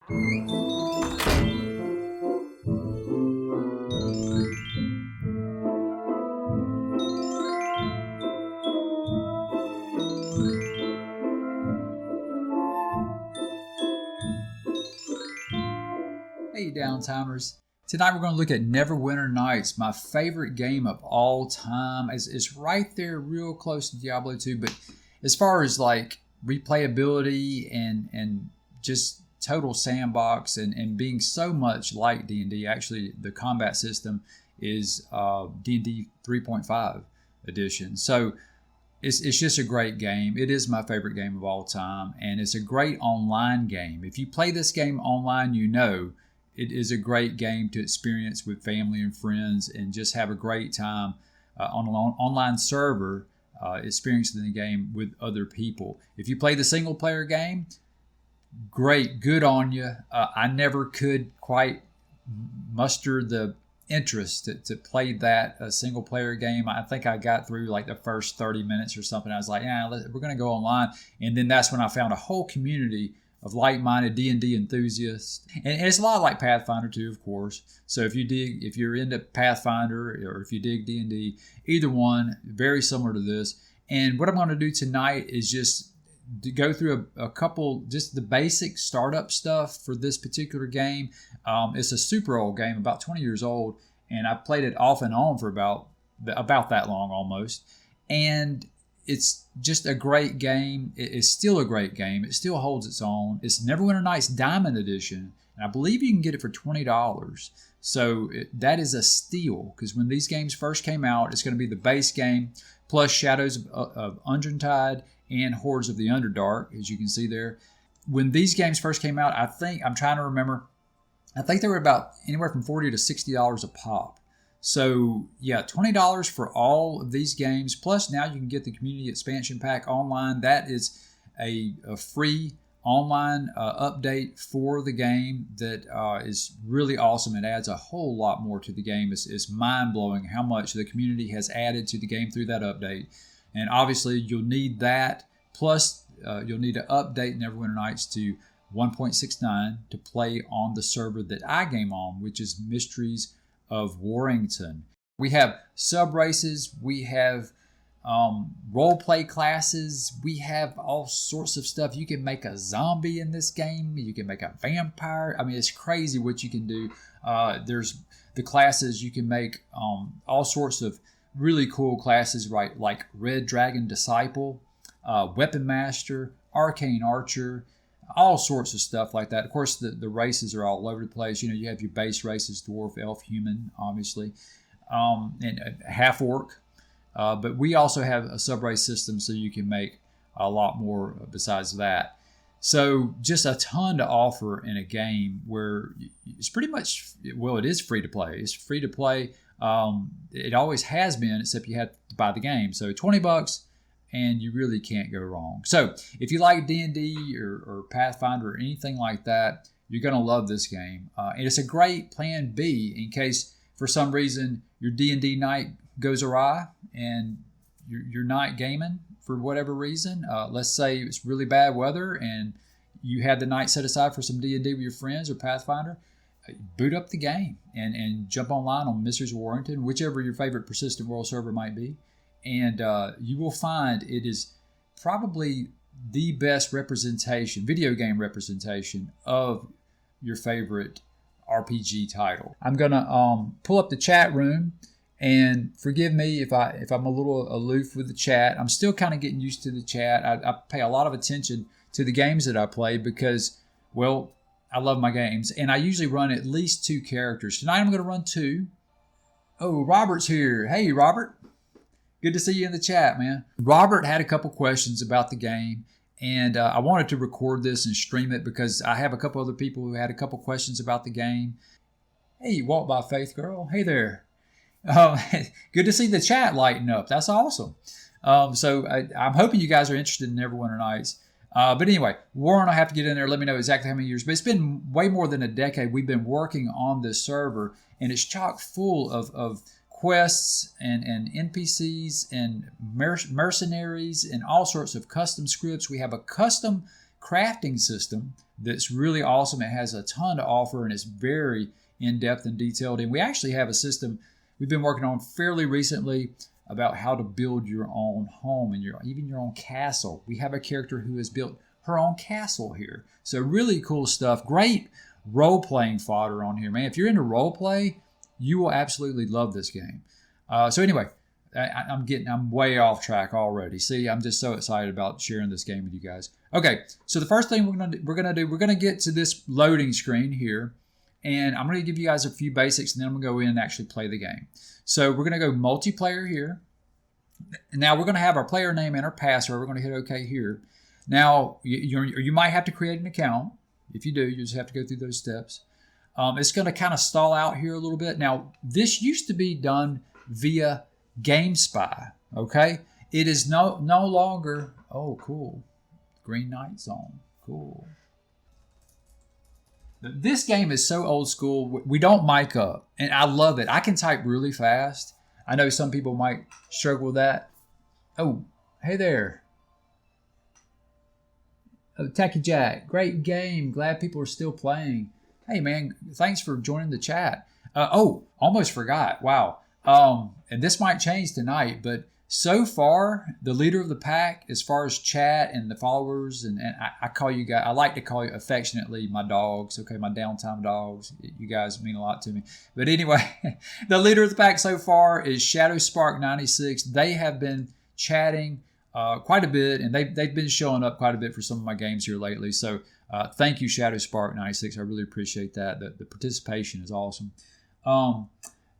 Hey Downtimers, tonight we're going to look at Neverwinter Nights, my favorite game of all time. It's right there real close to Diablo 2, but as far as like replayability and just total sandbox and being so much like D&D, actually the combat system is D&D 3.5 edition. So it's just a great game. It is my favorite game of all time, and it's a great online game. If you play this game online, you know it is a great game to experience with family and friends and just have a great time on an online server experiencing the game with other people. If you play the single player game, great, good on you. I never could quite muster the interest to play that single player game. I think I got through like the first 30 minutes or something. I was like, yeah, we're going to go online. And then that's when I found a whole community of like-minded D&D enthusiasts, and it's a lot like Pathfinder too, of course. So if you're into Pathfinder or if you dig D&D, either one, very similar to this. And what I'm going to do tonight is just to go through a couple, just the basic startup stuff for this particular game. It's a super old game, about 20 years old, and I've played it off and on for about that long almost. And it's just a great game. It's still a great game. It still holds its own. It's Neverwinter Nights Diamond Edition, and I believe you can get it for $20. So that is a steal, because when these games first came out, it's going to be the base game, plus Shadows of Undrentide and Hordes of the Underdark, as you can see there. When these games first came out, I'm trying to remember, I think they were about anywhere from $40 to $60 a pop. So yeah, $20 for all of these games. Plus now you can get the community expansion pack online. That is a free online update for the game that is really awesome. It adds a whole lot more to the game. It's mind-blowing how much the community has added to the game through that update. And obviously you'll need that. Plus you'll need to update Neverwinter Nights to 1.69 to play on the server that I game on, which is Mysteries of Warrington. We have sub races, we have role play classes, we have all sorts of stuff. You can make a zombie in this game, you can make a vampire. I mean, it's crazy what you can do. There's the classes, you can make all sorts of really cool classes, right? Like Red Dragon Disciple, Weapon Master, Arcane Archer, all sorts of stuff like that. Of course, the races are all over the place. You know, you have your base races, dwarf, elf, human, obviously, and half orc. But we also have a sub-race system, so you can make a lot more besides that. So just a ton to offer in a game where it's pretty much, well, it is free to play. It's free to play. It always has been, except you had to buy the game. So $20. And you really can't go wrong. So if you like D&D or Pathfinder or anything like that, you're going to love this game. And it's a great plan B in case for some reason your D&D night goes awry and you're not gaming for whatever reason. Let's say it's really bad weather and you had the night set aside for some D&D with your friends or Pathfinder. Boot up the game and jump online on Mysteries of Warrington, whichever your favorite persistent world server might be. And you will find it is probably the best representation, video game representation of your favorite RPG title. I'm gonna pull up the chat room, and forgive me if I'm a little aloof with the chat. I'm still kind of getting used to the chat. I pay a lot of attention to the games that I play because, well, I love my games, and I usually run at least 2 characters. Tonight I'm going to run 2. Oh, Robert's here. Hey, Robert. Good to see you in the chat, man. Robert had a couple questions about the game, and I wanted to record this and stream it because I have a couple other people who had a couple questions about the game. Hey, Walk by Faith girl. Hey there. Good to see the chat lighting up. That's awesome. So I'm hoping you guys are interested in Neverwinter Nights. But anyway, Warren, I have to get in there. Let me know exactly how many years. But it's been way more than a decade we've been working on this server, and it's chock full of quests and NPCs and mercenaries and all sorts of custom scripts. We have a custom crafting system that's really awesome. It has a ton to offer, and it's very in-depth and detailed. And we actually have a system we've been working on fairly recently about how to build your own home and even your own castle. We have a character who has built her own castle here. So really cool stuff. Great role-playing fodder on here, man. If you're into role-play, you will absolutely love this game. So anyway, I'm way off track already. See, I'm just so excited about sharing this game with you guys. Okay, so the first thing we're gonna get to this loading screen here, and I'm gonna give you guys a few basics, and then I'm gonna go in and actually play the game. So we're gonna go multiplayer here. Now we're gonna have our player name and our password. We're gonna hit OK here. Now you might have to create an account. If you do, you just have to go through those steps. It's gonna kind of stall out here a little bit. Now this used to be done via GameSpy. Okay, it is no longer. Oh, cool. Green Knight Zone. Cool. This game is so old school. We don't mic up, and I love it. I can type really fast. I know some people might struggle with that. Oh, hey there. Oh, Tacky Jack, great game. Glad people are still playing. Hey, man, thanks for joining the chat. Oh, almost forgot. Wow. And this might change tonight, but so far, the leader of the pack, as far as chat and the followers, and I call you guys, I like to call you affectionately my dogs, okay, my downtime dogs. You guys mean a lot to me. But anyway, the leader of the pack so far is Shadow Spark 96. They have been chatting quite a bit, and they've been showing up quite a bit for some of my games here lately. So thank you, Shadow Spark 96. I really appreciate that. The participation is awesome.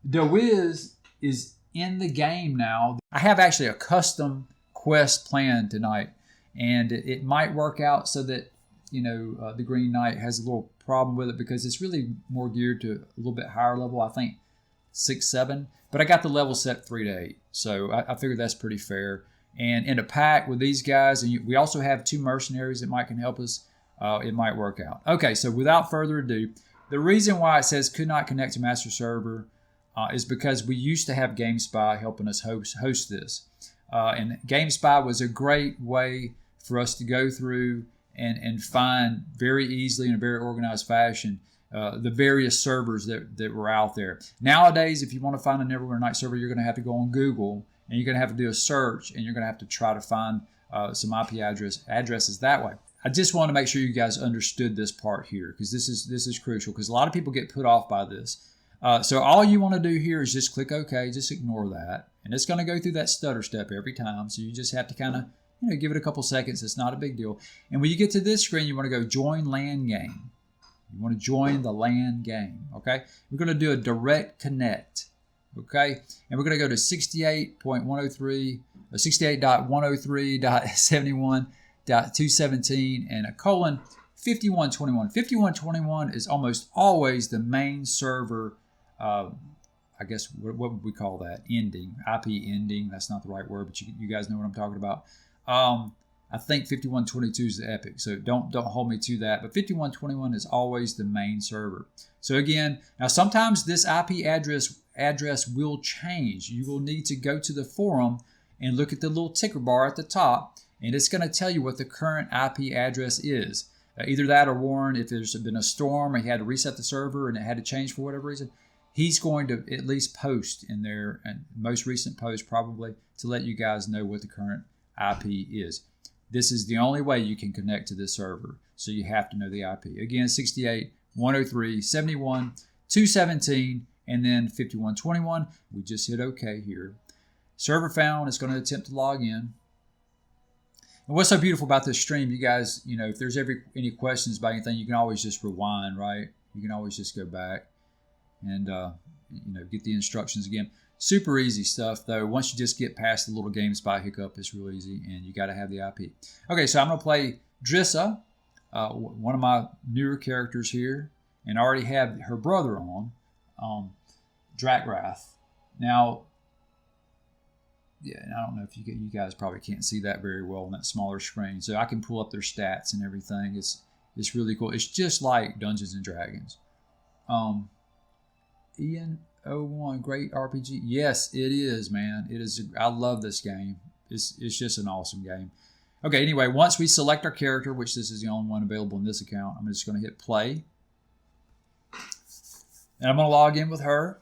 DeWiz is in the game now. I have actually a custom quest planned tonight, and it might work out so that the Green Knight has a little problem with it because it's really more geared to a little bit higher level. I think 6, 7, but I got the level set 3 to 8, so I figured that's pretty fair. And in a pack with these guys, and we also have 2 mercenaries that can help us. It might work out. Okay, so without further ado, the reason why it says could not connect to master server is because we used to have GameSpy helping us host this. And GameSpy was a great way for us to go through and find very easily in a very organized fashion the various servers that were out there. Nowadays, if you want to find a NWN Night server, you're going to have to go on Google, and you're going to have to do a search, and you're going to have to try to find some IP addresses that way. I just want to make sure you guys understood this part here, because this is crucial, because a lot of people get put off by this. So all you want to do here is just click OK, just ignore that. And it's going to go through that stutter step every time. So you just have to kind of give it a couple seconds. It's not a big deal. And when you get to this screen, you want to go join LAN game. You want to join the LAN game. Okay. We're going to do a direct connect. Okay. And we're going to go to 68.103, 68.103.71.217 and a colon 5121. 5121 is almost always the main server. I guess what would we call that? Ending, IP ending. That's not the right word, but you guys know what I'm talking about. I think 5122 is the epic, so don't hold me to that. But 5121 is always the main server. So again, now sometimes this IP address will change. You will need to go to the forum and look at the little ticker bar at the top, and it's going to tell you what the current IP address is. Either that or Warren, if there's been a storm or he had to reset the server and it had to change for whatever reason, he's going to at least post in there, and most recent post probably, to let you guys know what the current IP is. This is the only way you can connect to this server, so you have to know the IP. Again, 68.103.71.217 and then 5121. We just hit OK here. Server found. It's going to attempt to log in. And what's so beautiful about this stream, you guys, if there's any questions about anything, you can always just rewind, right? You can always just go back and get the instructions again. Super easy stuff, though. Once you just get past the little GameSpy hiccup, it's real easy, and you got to have the IP. Okay, so I'm going to play Drissa, one of my newer characters here, and I already have her brother on, Drakrath. Now, yeah, and I don't know if you guys probably can't see that very well on that smaller screen, so I can pull up their stats and everything. It's really cool. It's just like Dungeons and Dragons. Ian 01, great RPG. Yes, it is, man. It is. I love this game. It's just an awesome game. Okay, anyway, once we select our character, which this is the only one available in this account, I'm just going to hit play. And I'm going to log in with her.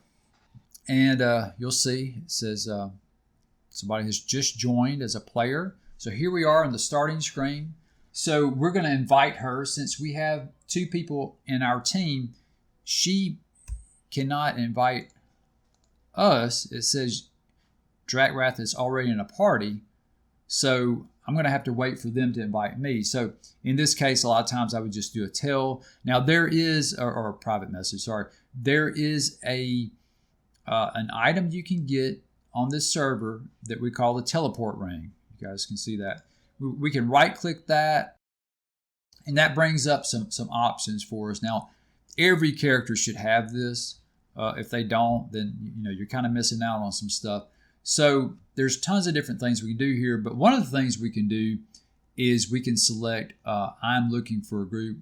And you'll see it says somebody has just joined as a player. So here we are on the starting screen. So we're going to invite her. Since we have 2 people in our team, she cannot invite us. It says Drakerath is already in a party. So I'm going to have to wait for them to invite me. So in this case, a lot of times I would just do a tell. Now there is, or a private message, sorry. There is an item you can get on this server that we call the teleport ring. You guys can see that. We can right click that, and that brings up some options for us. Now, every character should have this. If they don't, then you're kind of missing out on some stuff. So there's tons of different things we can do here, but one of the things we can do is we can select I'm looking for a group,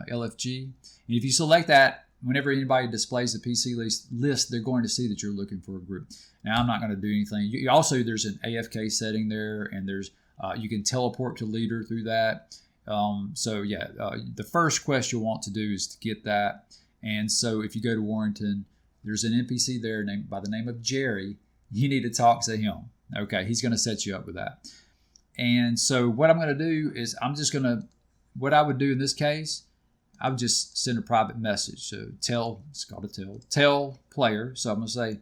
LFG. And if you select that, whenever anybody displays the PC list, they're going to see that you're looking for a group. Now, I'm not going to do anything. Also, there's an AFK setting there, and there's you can teleport to leader through that. The first quest you'll want to do is to get that. And so if you go to Warrington, there's an NPC there named by the name of Jerry. You need to talk to him. Okay, he's going to set you up with that. And so what I'm going to do is what I would do in this case, I would just send a private message. So it's called a tell player. So I'm going to say,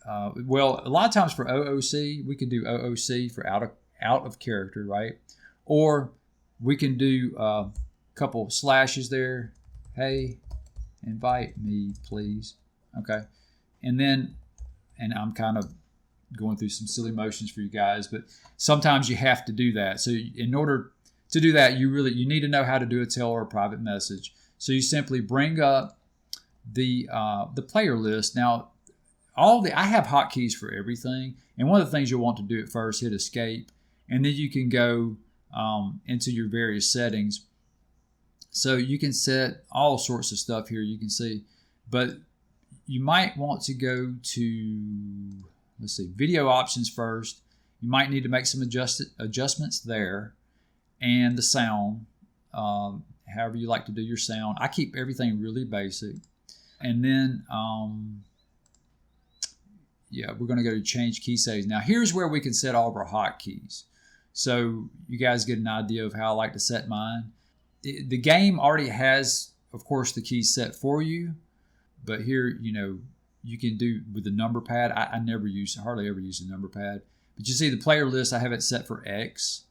a lot of times for OOC, we can do OOC for out of character, right? Or we can do a couple slashes there. Hey, invite me, please. Okay. And I'm kind of going through some silly motions for you guys, but sometimes you have to do that. So in order to do that, you need to know how to do a tell or a private message. So you simply bring up the player list. Now, I have hotkeys for everything, and one of the things you'll want to do at first, hit escape, and then you can go into your various settings. So you can set all sorts of stuff here. You can see, but you might want to go to, let's see, video options first. You might need to make some adjustments there, and the sound, however you like to do your sound. I keep everything really basic. And then, we're going to go to change key settings. Now, here's where we can set all of our hotkeys. So you guys get an idea of how I like to set mine. The game already has, of course, the keys set for you. But here, you can do with the number pad. I hardly ever use the number pad. But you see the player list, I have it set for X.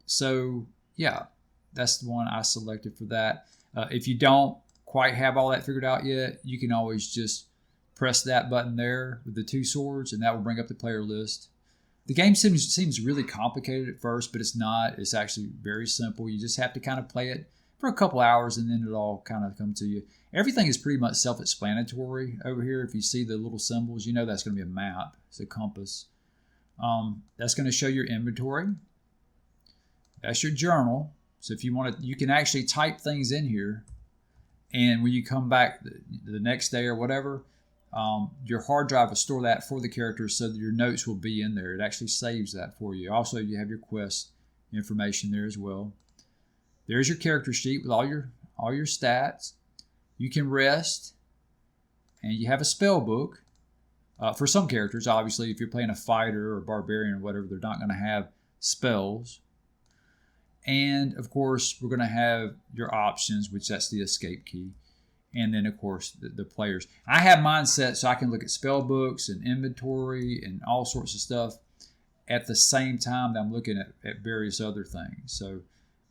So, yeah, that's the one I selected for that. If you don't quite have all that figured out yet, you can always just press that button there with the 2 swords, and that will bring up the player list. The game seems really complicated at first, but it's not. It's actually very simple. You just have to kind of play it for a couple hours, and then it'll all kind of come to you. Everything is pretty much self-explanatory over here. If you see the little symbols, that's going to be a map. It's a compass. That's going to show your inventory. That's your journal. So if you want to, you can actually type things in here, and when you come back the next day or whatever, your hard drive will store that for the character so that your notes will be in there. It actually saves that for you. Also, you have your quest information there as well. There's your character sheet with all your stats. You can rest, and you have a spell book. For some characters, obviously, if you're playing a fighter or a barbarian or whatever, they're not going to have spells. And, of course, we're going to have your options, which that's the escape key. And then, of course, the players. I have mine set so I can look at spell books and inventory and all sorts of stuff at the same time that I'm looking at various other things. So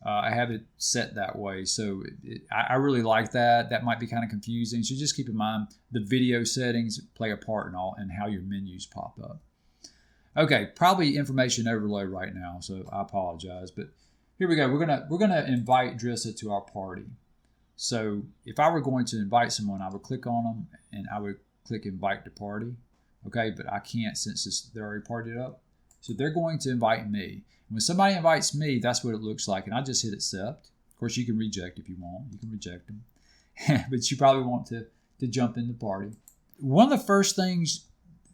I have it set that way. So I really like that. That might be kind of confusing. So just keep in mind the video settings play a part in how your menus pop up. Okay, probably information overload right now, so I apologize. But here we go. We're gonna invite Drissa to our party. So if I were going to invite someone, I would click on them and I would click invite to party. Okay, but I can't since they're already partied up. So they're going to invite me. When somebody invites me, that's what it looks like. And I just hit accept. Of course, you can reject if you want. You can reject them. But you probably want to jump in the party. One of the first things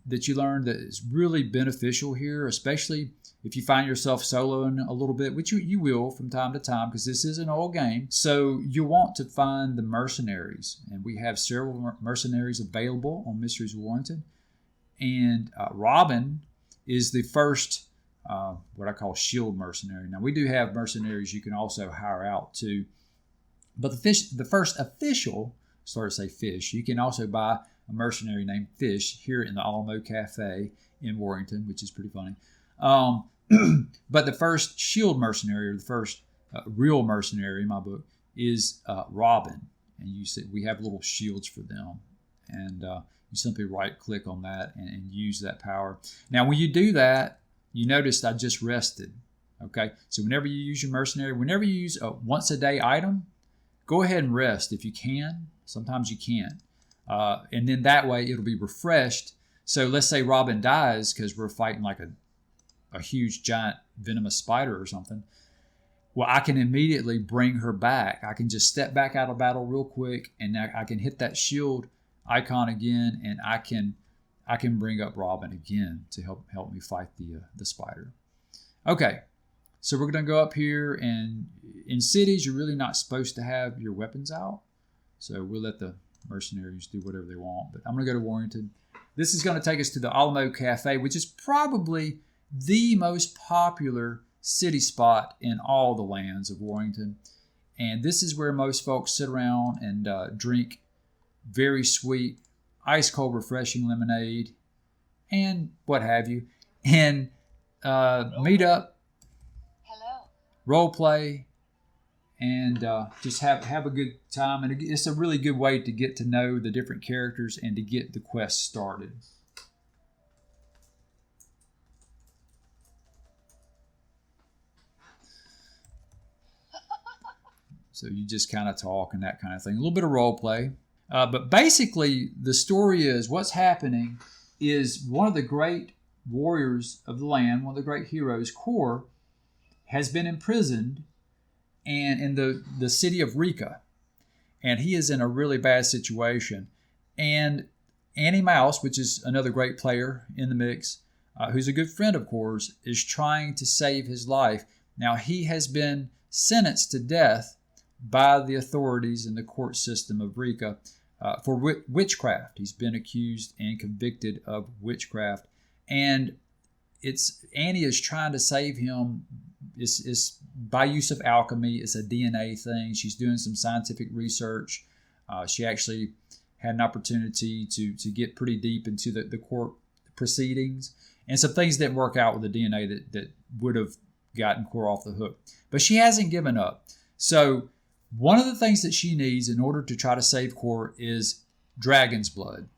that you learn that is really beneficial here, especially if you find yourself soloing a little bit, which you will from time to time, because this is an old game, so you want to find the mercenaries. And we have several mercenaries available on Mysteries of Warrington. And Robin is the first, what I call shield mercenary. Now, we do have mercenaries you can also hire out too. But the first official, sorry to say fish, you can also buy a mercenary named Fish here in the Alamo Cafe in Warrington, which is pretty funny. But the first shield mercenary, or the first real mercenary in my book, is Robin. And you see, we have little shields for them. And you simply right-click on that and use that power. Now, when you do that, you noticed I just rested. Okay? So whenever you use your mercenary, whenever you use a once-a-day item, go ahead and rest if you can. Sometimes you can't. And then that way it'll be refreshed. So let's say Robin dies because we're fighting like a huge giant venomous spider or something. Well, I can immediately bring her back. I can just step back out of battle real quick, and I can hit that shield icon again, and I can bring up Robin again to help me fight the spider. Okay, so we're going to go up here, and in cities you're really not supposed to have your weapons out. So we'll let the mercenaries do whatever they want. But I'm going to go to Warrington. This is going to take us to the Alamo Cafe, which is probably the most popular city spot in all the lands of Warrington. And this is where most folks sit around and drink very sweet, ice cold, refreshing lemonade and what have you. And meet up, role play, and just have a good time. And it's a really good way to get to know the different characters and to get the quest started. So you just kind of talk and that kind of thing. A little bit of role play. But basically, the story is what's happening is one of the great warriors of the land, one of the great heroes, Kor, has been imprisoned and in the city of Rika. And he is in a really bad situation. And Annie Mouse, which is another great player in the mix, who's a good friend of Kor's, is trying to save his life. Now, he has been sentenced to death by the authorities in the court system of Rika for witchcraft. He's been accused and convicted of witchcraft. And Annie is trying to save him. It's by use of alchemy. It's a DNA thing. She's doing some scientific research. She actually had an opportunity to get pretty deep into the court proceedings. And some things didn't work out with the DNA that would have gotten Kor off the hook. But she hasn't given up. So one of the things that she needs in order to try to save Kor is dragon's blood.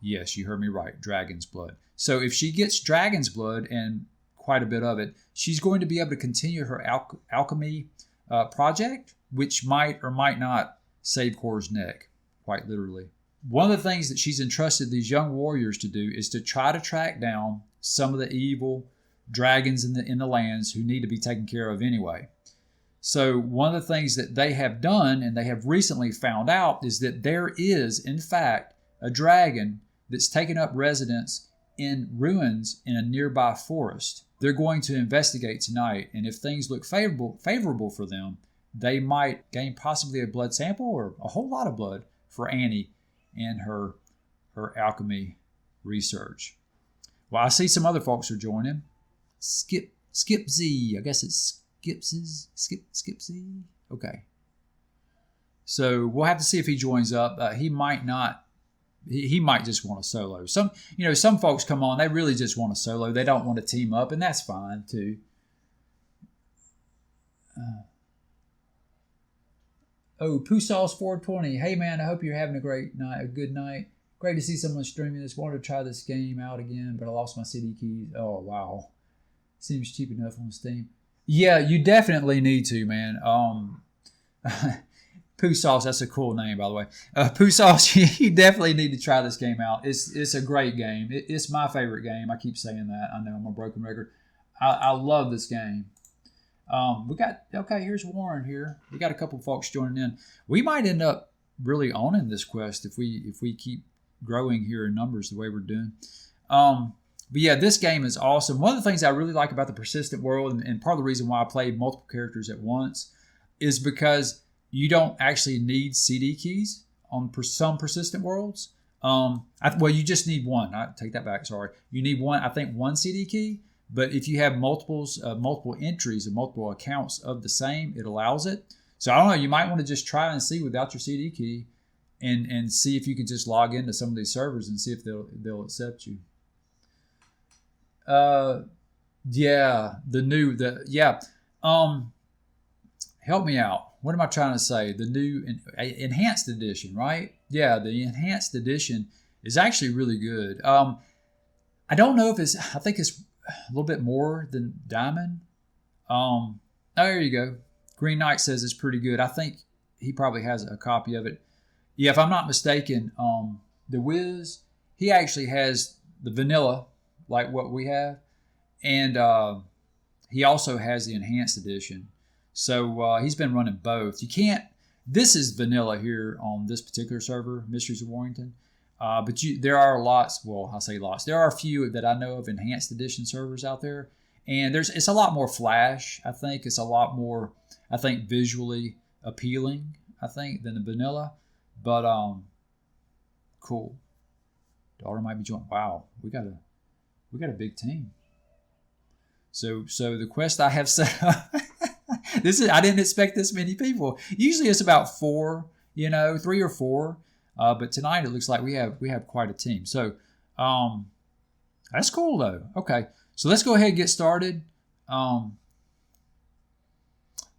Yes, you heard me right, dragon's blood. So if she gets dragon's blood, and quite a bit of it, she's going to be able to continue her alchemy project, which might or might not save Kor's neck, quite literally. One of the things that she's entrusted these young warriors to do is to try to track down some of the evil dragons in the lands who need to be taken care of anyway. So one of the things that they have done, and they have recently found out, is that there is, in fact, a dragon that's taken up residence in ruins in a nearby forest. They're going to investigate tonight, and if things look favorable for them, they might gain possibly a blood sample or a whole lot of blood for Annie and her alchemy research. Well, I see some other folks are joining. Skip Z, I guess it's Skip Z. Okay. So we'll have to see if he joins up. He might not. He might just want a solo. Some folks come on, they really just want a solo. They don't want to team up, and that's fine too. Poo Sauce 420. Hey man, I hope you're having a good night. Great to see someone streaming this. Wanted to try this game out again, but I lost my CD keys. Oh wow. Seems cheap enough on Steam. Yeah, you definitely need to, man. Poo Sauce, that's a cool name, by the way. Poo Sauce, you definitely need to try this game out. It's a great game. It's my favorite game. I keep saying that. I know I'm a broken record. I love this game. Here's Warren here. We got a couple folks joining in. We might end up really owning this quest if we keep growing here in numbers the way we're doing. But yeah, this game is awesome. One of the things I really like about the persistent world, and part of the reason why I played multiple characters at once, is because you don't actually need CD keys on some persistent worlds. Well, you just need one. I take that back. Sorry, you need one. I think one CD key. But if you have multiple entries and multiple accounts of the same, it allows it. So I don't know. You might want to just try and see without your CD key, and see if you can just log into some of these servers and see if they'll accept you. Yeah, help me out. What am I trying to say? The new enhanced edition, right? Yeah, the enhanced edition is actually really good. I don't know if I think it's a little bit more than Diamond. Oh, there you go. Green Knight says it's pretty good. I think he probably has a copy of it. Yeah, if I'm not mistaken, the Wiz, he actually has the vanilla, like what we have, and he also has the enhanced edition. So he's been running both. You can't. This is vanilla here on this particular server, Mysteries of Warrington. But there are lots. Well, I say lots. There are a few that I know of enhanced edition servers out there, and it's a lot more flash. I think it's a lot more. I think visually appealing. I think than the vanilla, but cool. Daughter might be joining. Wow, we got a big team. So the quest I have set up. I didn't expect this many people. Usually it's about 4, 3 or 4. But tonight it looks like we have quite a team. So that's cool though. Okay, so let's go ahead and get started. The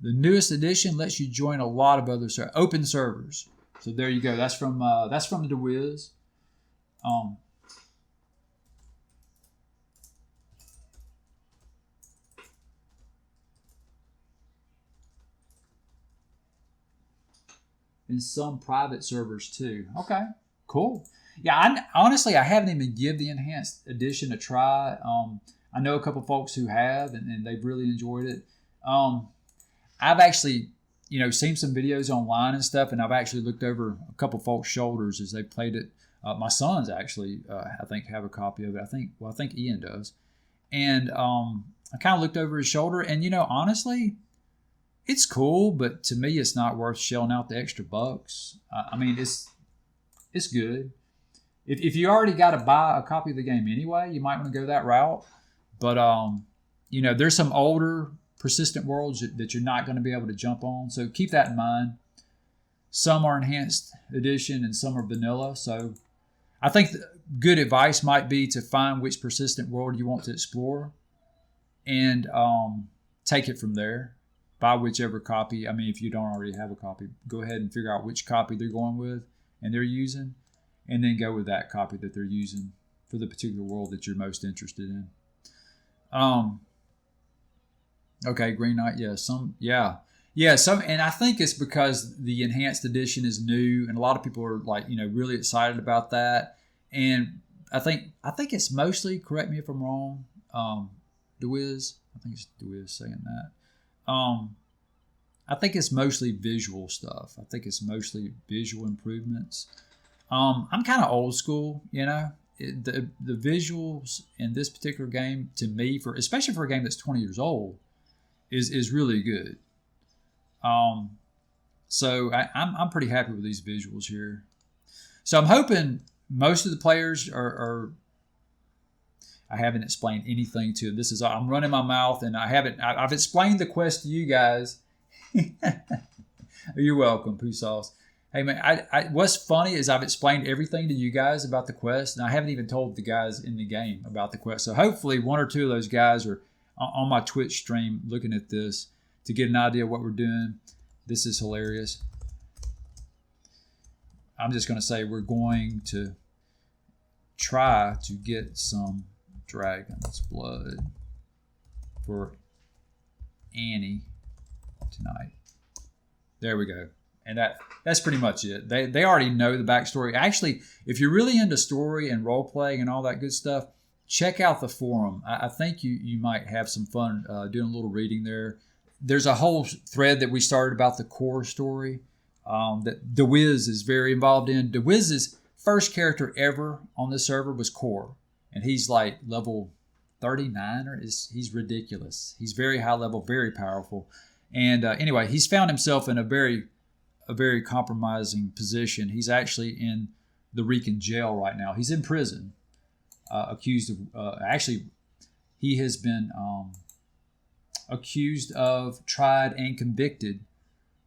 newest edition lets you join a lot of other open servers. So there you go. That's from the Wiz. And some private servers too. Okay, cool. Yeah, honestly, I haven't even give the enhanced edition a try. I know a couple folks who have, and they've really enjoyed it. I've actually, seen some videos online and stuff, and I've actually looked over a couple folks' shoulders as they played it. My sons actually, I think, have a copy of it. I think Ian does. And I kind of looked over his shoulder, and honestly, it's cool, but to me, it's not worth shelling out the extra bucks. I mean, it's good. If you already got to buy a copy of the game anyway, you might want to go that route. But there's some older persistent worlds that you're not going to be able to jump on, so keep that in mind. Some are enhanced edition and some are vanilla. So I think good advice might be to find which persistent world you want to explore, and take it from there. Buy whichever copy. I mean, if you don't already have a copy, go ahead and figure out which copy they're going with and they're using, and then go with that copy that they're using for the particular world that you're most interested in. Okay, Green Knight. Yeah, some. And I think it's because the enhanced edition is new, and a lot of people are like, really excited about that. And I think it's mostly. Correct me if I'm wrong. DeWiz. I think it's DeWiz saying that. I think it's mostly visual stuff. I think it's mostly visual improvements. I'm kind of old school, the visuals in this particular game, to me, especially for a game that's 20 years old, is really good. So I'm pretty happy with these visuals here. So I'm hoping most of the players are. I haven't explained anything to them. I'm running my mouth, and I've explained the quest to you guys. You're welcome, Poo Sauce. Hey man, what's funny is I've explained everything to you guys about the quest, and I haven't even told the guys in the game about the quest. So hopefully 1 or 2 of those guys are on my Twitch stream looking at this to get an idea of what we're doing. This is hilarious. I'm just going to say we're going to try to get some dragon's blood for Annie tonight. There we go. And that's pretty much it. They already know the backstory. Actually, if you're really into story and role playing and all that good stuff, check out the forum. I think you might have some fun doing a little reading there. There's a whole thread that we started about the core story that DeWiz is very involved in. DeWiz's first character ever on this server was Core. and he's like level 39, or he's ridiculous. He's very high level, very powerful. And anyway, he's found himself in a very compromising position. He's actually in the Rican jail right now. He's in prison, accused of actually he has been accused of, tried, and convicted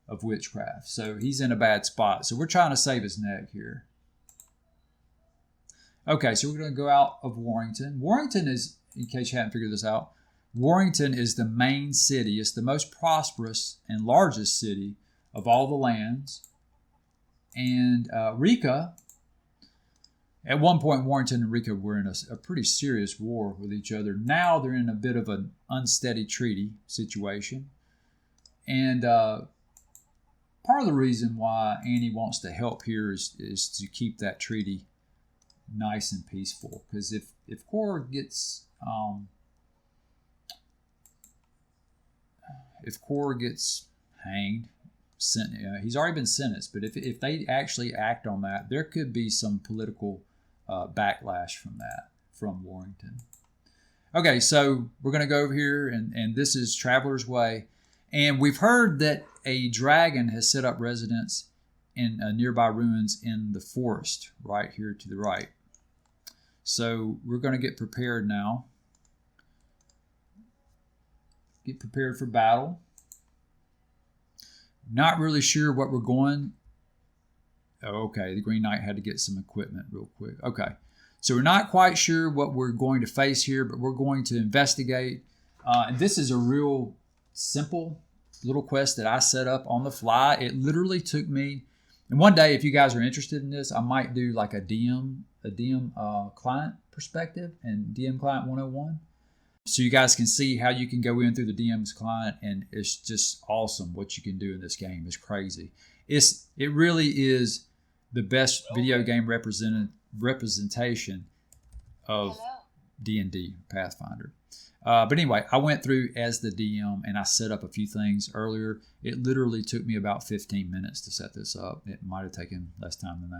of witchcraft. So he's in a bad spot. So we're trying to save his neck here. Okay, so we're going to go out of Warrington. Warrington is, in case you haven't figured this out, Warrington is the main city. It's the most prosperous and largest city of all the lands. And Rica, at one point, Warrington and Rica were in a pretty serious war with each other. Now they're in a bit of an unsteady treaty situation. And part of the reason why Annie wants to help here is to keep that treaty nice and peaceful. Because if Cora gets hanged, he's already been sentenced, but if they actually act on that, there could be some political backlash from Warrington. Okay, so we're going to go over here, and this is Traveler's Way. And we've heard that a dragon has set up residence in nearby ruins in the forest right here to the right. So we're going to get prepared now. Get prepared for battle. Not really sure what we're going. Oh, okay, the Green Knight had to get some equipment real quick. Okay, so we're not quite sure what we're going to face here, but we're going to investigate. And this is a real simple little quest that I set up on the fly. It literally took me, and one day, if you guys are interested in this, I might do like a DM client perspective and DM client 101. So you guys can see how you can go in through the DM's client, and it's just awesome what you can do in this game. It's crazy. It really is the best video game representation of D&D Pathfinder. But anyway, I went through as the DM and I set up a few things earlier. It literally took me about 15 minutes to set this up. It might have taken less time than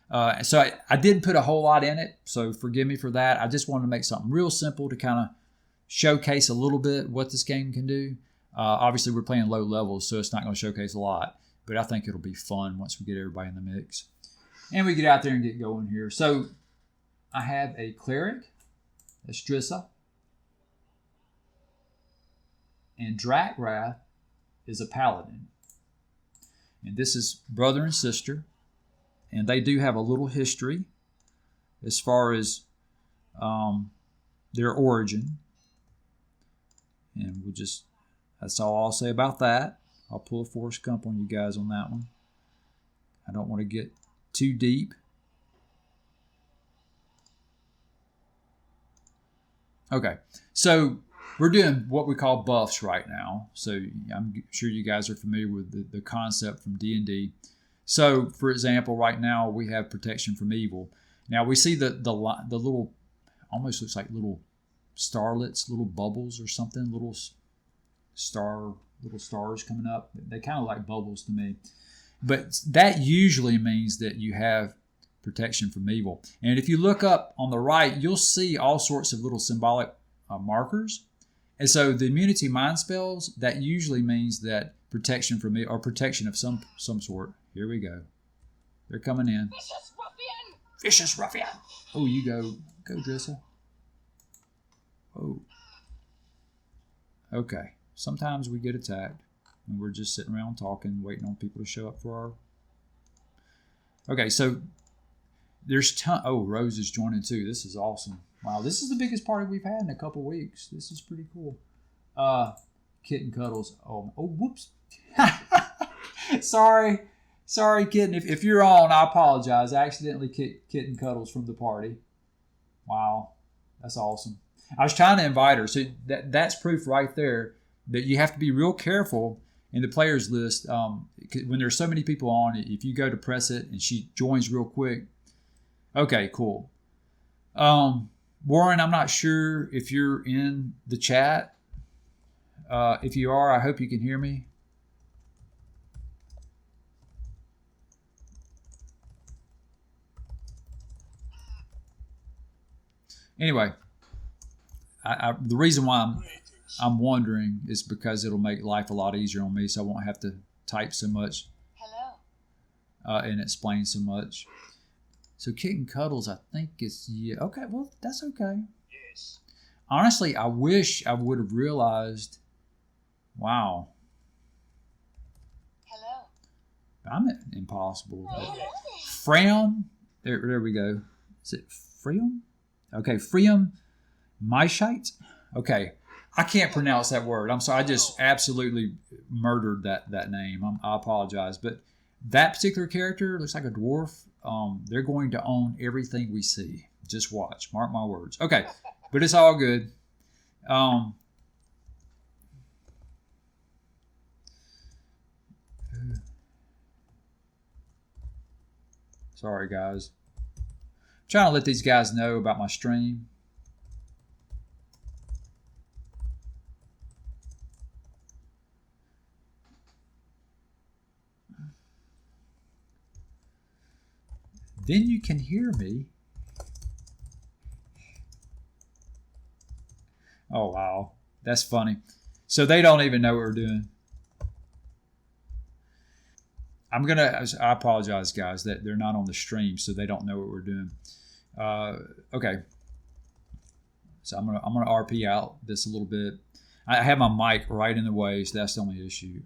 that. So I didn't put a whole lot in it, so forgive me for that. I just wanted to make something real simple to kind of showcase a little bit what this game can do. Obviously, we're playing low levels, so it's not going to showcase a lot, but I think it'll be fun once we get everybody in the mix. And we get out there and get going here. So I have a cleric, Estrissa, and Drakgrath is a paladin. And this is brother and sister, and they do have a little history as far as their origin. And that's all I'll say about that. I'll pull a Forrest Gump on you guys on that one. I don't want to get too deep. Okay, so we're doing what we call buffs right now. So I'm sure you guys are familiar with the concept from D&D. So, for example, right now we have protection from evil. Now we see the little, almost looks like little starlets, little bubbles or something, little stars coming up. They kind of like bubbles to me. But that usually means that you have protection from evil. And if you look up on the right, you'll see all sorts of little symbolic markers. And so the immunity mind spells, that usually means that protection from evil, or protection of some sort. Here we go. They're coming in. Vicious ruffian! Vicious ruffian! Oh, you go Drissa. Oh. Okay. Sometimes we get attacked and we're just sitting around talking, waiting on people to show up for our... Okay, so there's Rose is joining too. This is awesome. Wow, this is the biggest party we've had in a couple weeks. This is pretty cool. Kitten Cuddles. Oh, whoops. Sorry, Kitten. If you're on, I apologize. I accidentally kicked Kitten Cuddles from the party. Wow, that's awesome. I was trying to invite her. So that's proof right there that you have to be real careful in the players list. When there's so many people on, if you go to press it and she joins real quick. Okay, cool. Warren, I'm not sure if you're in the chat. If you are, I hope you can hear me. Anyway, the reason why I'm wondering is because it'll make life a lot easier on me, so I won't have to type so much. Hello. And explain so much. So kitten cuddles, I think is yeah. Okay, well that's okay. Yes. Honestly, I wish I would have realized. Wow. Hello. I'm impossible. Freum, there we go. Is it Freum? Okay, Freum Myshite. Okay, I can't pronounce that word. I'm sorry. I just absolutely murdered that name. I apologize, but that particular character looks like a dwarf. They're going to own everything we see. Just watch. Mark my words. Okay, but it's all good. Sorry, guys. I'm trying to let these guys know about my stream. Then you can hear me. Oh, wow. That's funny. So they don't even know what we're doing. I apologize, guys, that they're not on the stream, so they don't know what we're doing. Okay. So I'm gonna RP out this a little bit. I have my mic right in the way, so that's the only issue.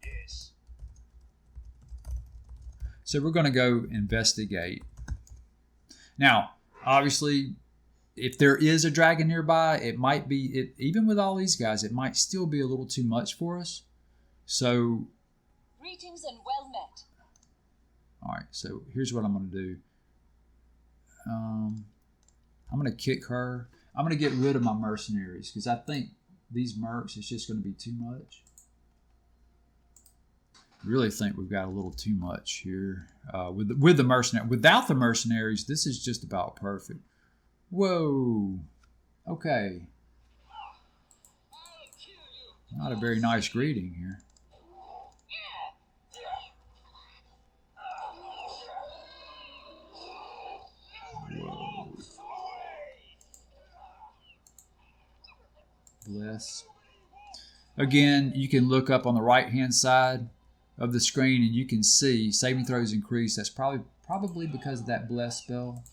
Yes. So we're going to go investigate. Now, obviously, if there is a dragon nearby, it might be, even with all these guys, it might still be a little too much for us. So, Greetings and well met. all right, so here's what I'm going to do. I'm going to kick her. I'm going to get rid of my mercenaries because I think these mercs is just going to be too much. Really think we've got a little too much here with the mercenary. Without the mercenaries, this is just about perfect. Whoa. Okay. Not a very nice greeting here. Whoa. Bless. Again, you can look up on the right-hand side of the screen and you can see saving throws increase. That's probably because of that bless spell.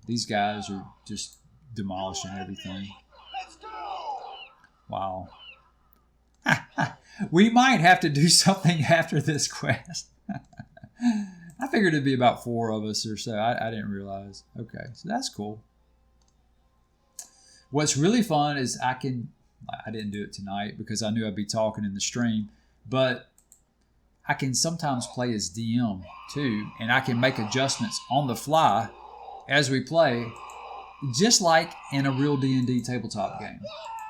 These guys are just demolishing everything. Wow. We might have to do something after this quest. I figured it'd be about 4 of us or so. I didn't realize. Okay, so that's cool. What's really fun is I didn't do it tonight because I knew I'd be talking in the stream, but I can sometimes play as DM too, and I can make adjustments on the fly as we play, just like in a real D&D tabletop game.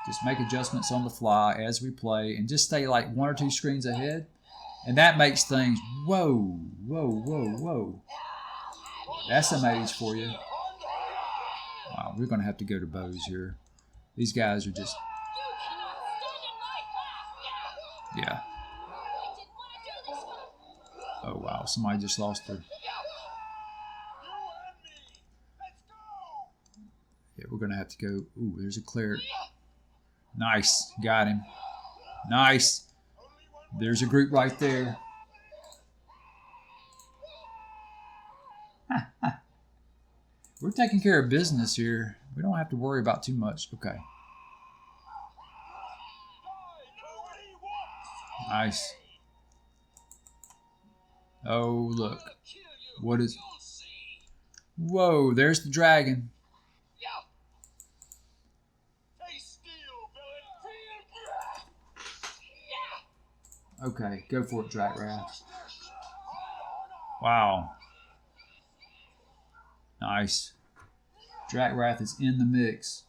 Just make adjustments on the fly as we play and just stay like 1 or 2 screens ahead, and that makes things, whoa, whoa, whoa, whoa. That's a mage for you. Wow, we're going to have to go to bows here. These guys are just... Yeah. Oh, wow. Somebody just lost their... Yeah, we're going to have to go... Ooh, there's a cleric. Nice. Got him. Nice. There's a group right there. We're taking care of business here. We don't have to worry about too much. Okay. Nice. Oh, look. What is... Whoa, there's the dragon. Okay, go for it, Drakwrath. Wow. Nice. Drakwrath is in the mix.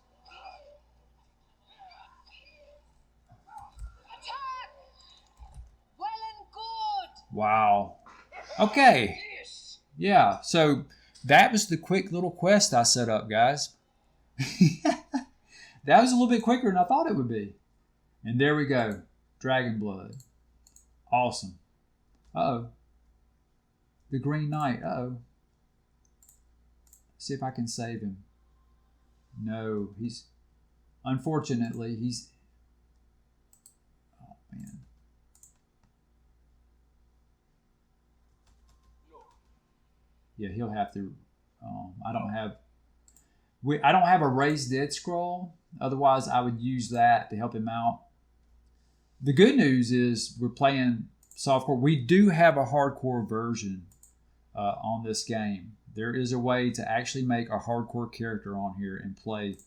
Attack! Well and good. Wow. Okay. Yeah, so that was the quick little quest I set up, guys. That was a little bit quicker than I thought it would be. And there we go. Dragon blood. Awesome. Uh-oh. The Green Knight. Uh-oh. See if I can save him. No, he's... Unfortunately, he's... Oh, man. Yeah, he'll have to... I don't have a raised dead scroll. Otherwise, I would use that to help him out. The good news is we're playing softcore. We do have a hardcore version on this game. There is a way to actually make a hardcore character on here and play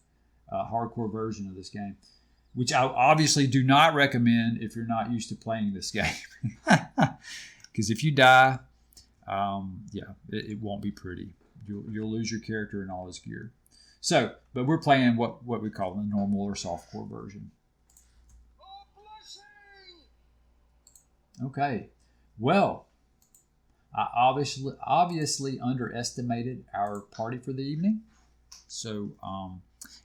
a hardcore version of this game, which I obviously do not recommend if you're not used to playing this game. Because if you die, it won't be pretty. You'll lose your character and all his gear. So, but we're playing what we call the normal or softcore version. Okay. Well, I obviously underestimated our party for the evening. So,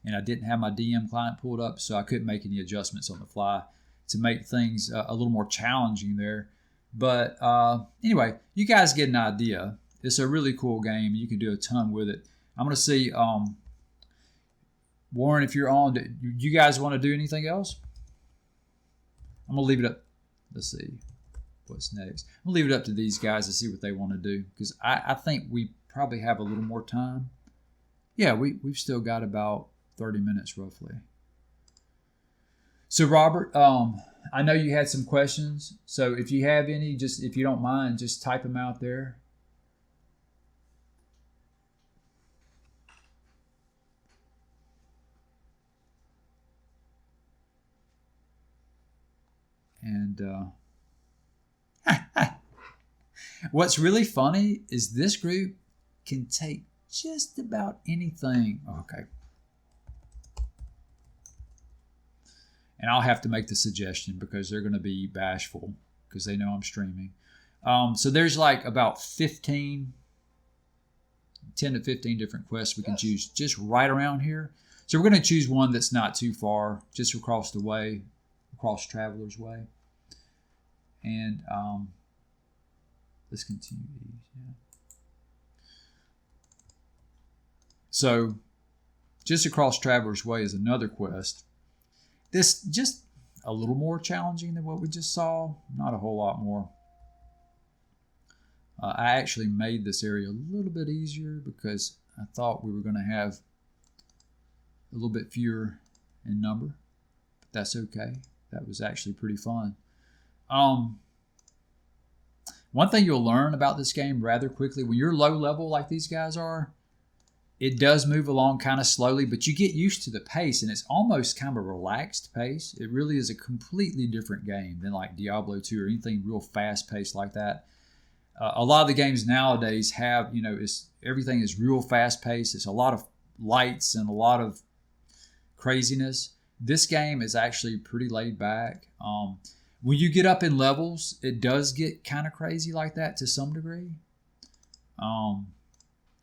and I didn't have my DM client pulled up, so I couldn't make any adjustments on the fly to make things a little more challenging there. But anyway, you guys get an idea. It's a really cool game. You can do a ton with it. I'm going to see, Warren, if you're on, do you guys want to do anything else? I'm going to leave it up. Let's see what's next. I'm going to leave it up to these guys to see what they want to do, because I think we probably have a little more time. Yeah, we've still got about 30 minutes roughly. So Robert, I know you had some questions. So if you have any, just if you don't mind, just type them out there. And what's really funny is this group can take just about anything. Okay. And I'll have to make the suggestion because they're going to be bashful because they know I'm streaming. So there's like about 10 to 15 different quests we can choose just right around here. So we're going to choose one that's not too far, just across the way, across Traveler's Way. And let's continue these. Yeah. So just across Traveler's Way is another quest. This just a little more challenging than what we just saw. Not a whole lot more. I actually made this area a little bit easier because I thought we were going to have a little bit fewer in number. But that's okay. That was actually pretty fun. One thing you'll learn about this game rather quickly, when you're low level like these guys are, it does move along kind of slowly, but you get used to the pace, and it's almost kind of a relaxed pace. It really is a completely different game than like Diablo 2 or anything real fast paced like that. A lot of the games nowadays have, everything is real fast paced. It's a lot of lights and a lot of craziness. This game is actually pretty laid back. When you get up in levels, it does get kind of crazy like that to some degree.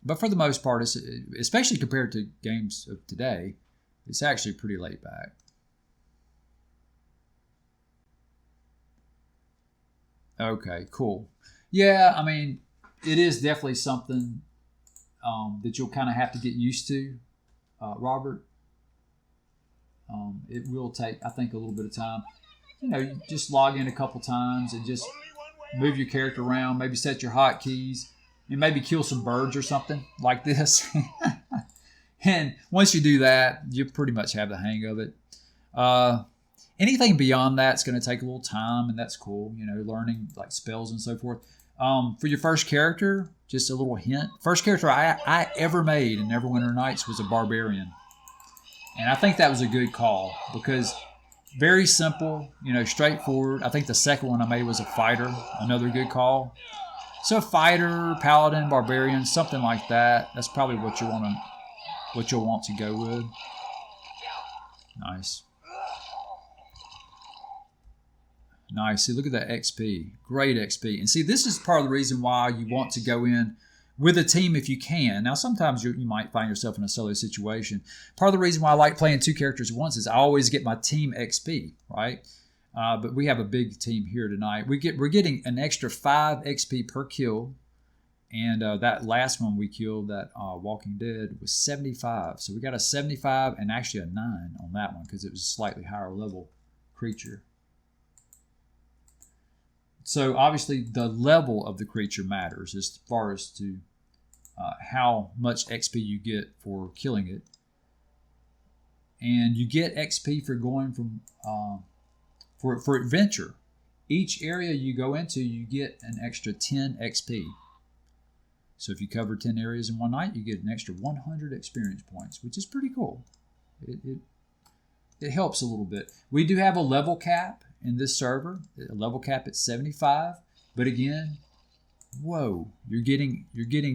But for the most part, especially compared to games of today, it's actually pretty laid back. Okay, cool. Yeah, I mean, it is definitely something that you'll kind of have to get used to, Robert. It will take, I think, a little bit of time. You just log in a couple times and just move your character around, maybe set your hotkeys, and maybe kill some birds or something like this. And once you do that, you pretty much have the hang of it. Anything beyond that's going to take a little time, and that's cool, learning like spells and so forth. For your first character, just a little hint. First character I ever made in Neverwinter Nights was a barbarian. And I think that was a good call because very simple, straightforward. I think the second one I made was a fighter, another good call. So fighter, paladin, barbarian, something like that. That's probably what you'll want to go with. Nice. Nice. See, look at that XP. Great XP. And see, this is part of the reason why you want to go in with a team if you can. Now, sometimes you might find yourself in a solo situation. Part of the reason why I like playing 2 characters at once is I always get my team XP, right? But we have a big team here tonight. We're getting an extra 5 XP per kill. And that last one we killed, that Walking Dead, was 75. So we got a 75 and actually a 9 on that one because it was a slightly higher level creature. So obviously the level of the creature matters as far as to how much XP you get for killing it. And you get XP for going from, for adventure. Each area you go into, you get an extra 10 XP. So if you cover 10 areas in one night, you get an extra 100 experience points, which is pretty cool. It helps a little bit. We do have a level cap in this server, a level cap at 75. But again, whoa, you're getting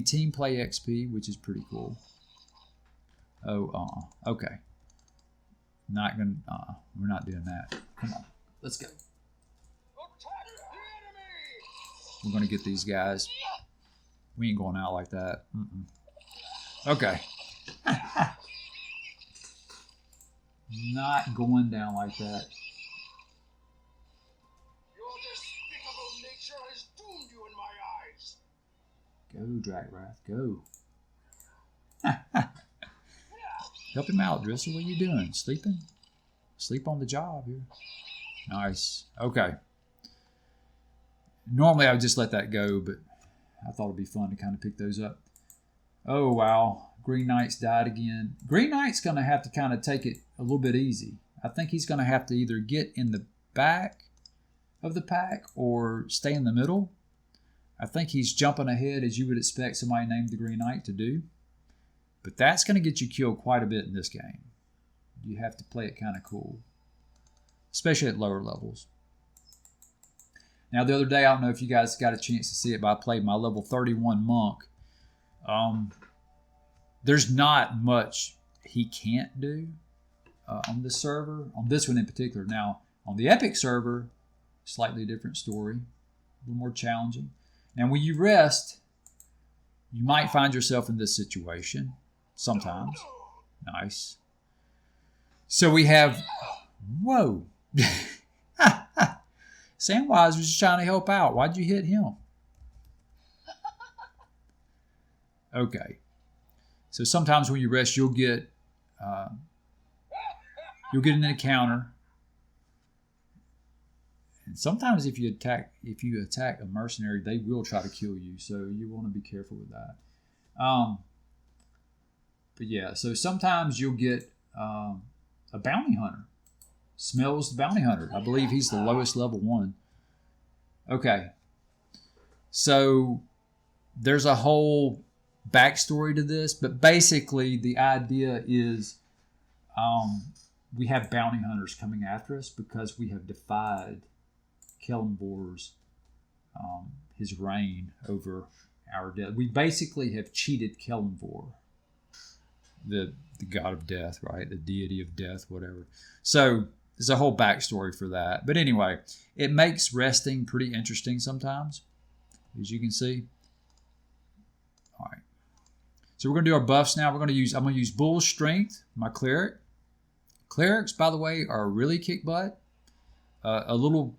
team play XP, which is pretty cool. Oh, okay. Not gonna. We're not doing that. Come on, let's go. We're gonna get these guys. We ain't going out like that. Okay. Not going down like that. Your despicable nature has doomed you in my eyes. Go, Drakwrath, go. Help him out, Drisser. What are you doing? Sleeping? Sleep on the job here. Nice. Okay. Normally I would just let that go, but I thought it'd be fun to kind of pick those up. Oh, wow. Green Knight's died again. Green Knight's going to have to kind of take it a little bit easy. I think he's going to have to either get in the back of the pack or stay in the middle. I think he's jumping ahead as you would expect somebody named the Green Knight to do. But that's going to get you killed quite a bit in this game. You have to play it kind of cool, especially at lower levels. Now, the other day, I don't know if you guys got a chance to see it, but I played my level 31 monk. There's not much he can't do on this server, on this one in particular. Now, on the Epic server, slightly different story, a little more challenging. Now, when you rest, you might find yourself in this situation sometimes. Nice. So we have, whoa. Samwise was just trying to help out. Why'd you hit him? Okay. So sometimes when you rest, you'll get an encounter. And sometimes if you attack a mercenary, they will try to kill you. So you want to be careful with that. But yeah, so sometimes you'll get a bounty hunter. Smells the bounty hunter. I believe he's the lowest level one. Okay. So there's a whole backstory to this, but basically the idea is we have bounty hunters coming after us because we have defied Kelemvor's his reign over our death. We basically have cheated Kelemvor, the god of death, right? The deity of death, whatever. So there's a whole backstory for that. But anyway, it makes resting pretty interesting sometimes, as you can see. All right. So we're going to do our buffs now. I'm going to use Bull Strength, my cleric. Clerics, by the way, are really kick butt. A little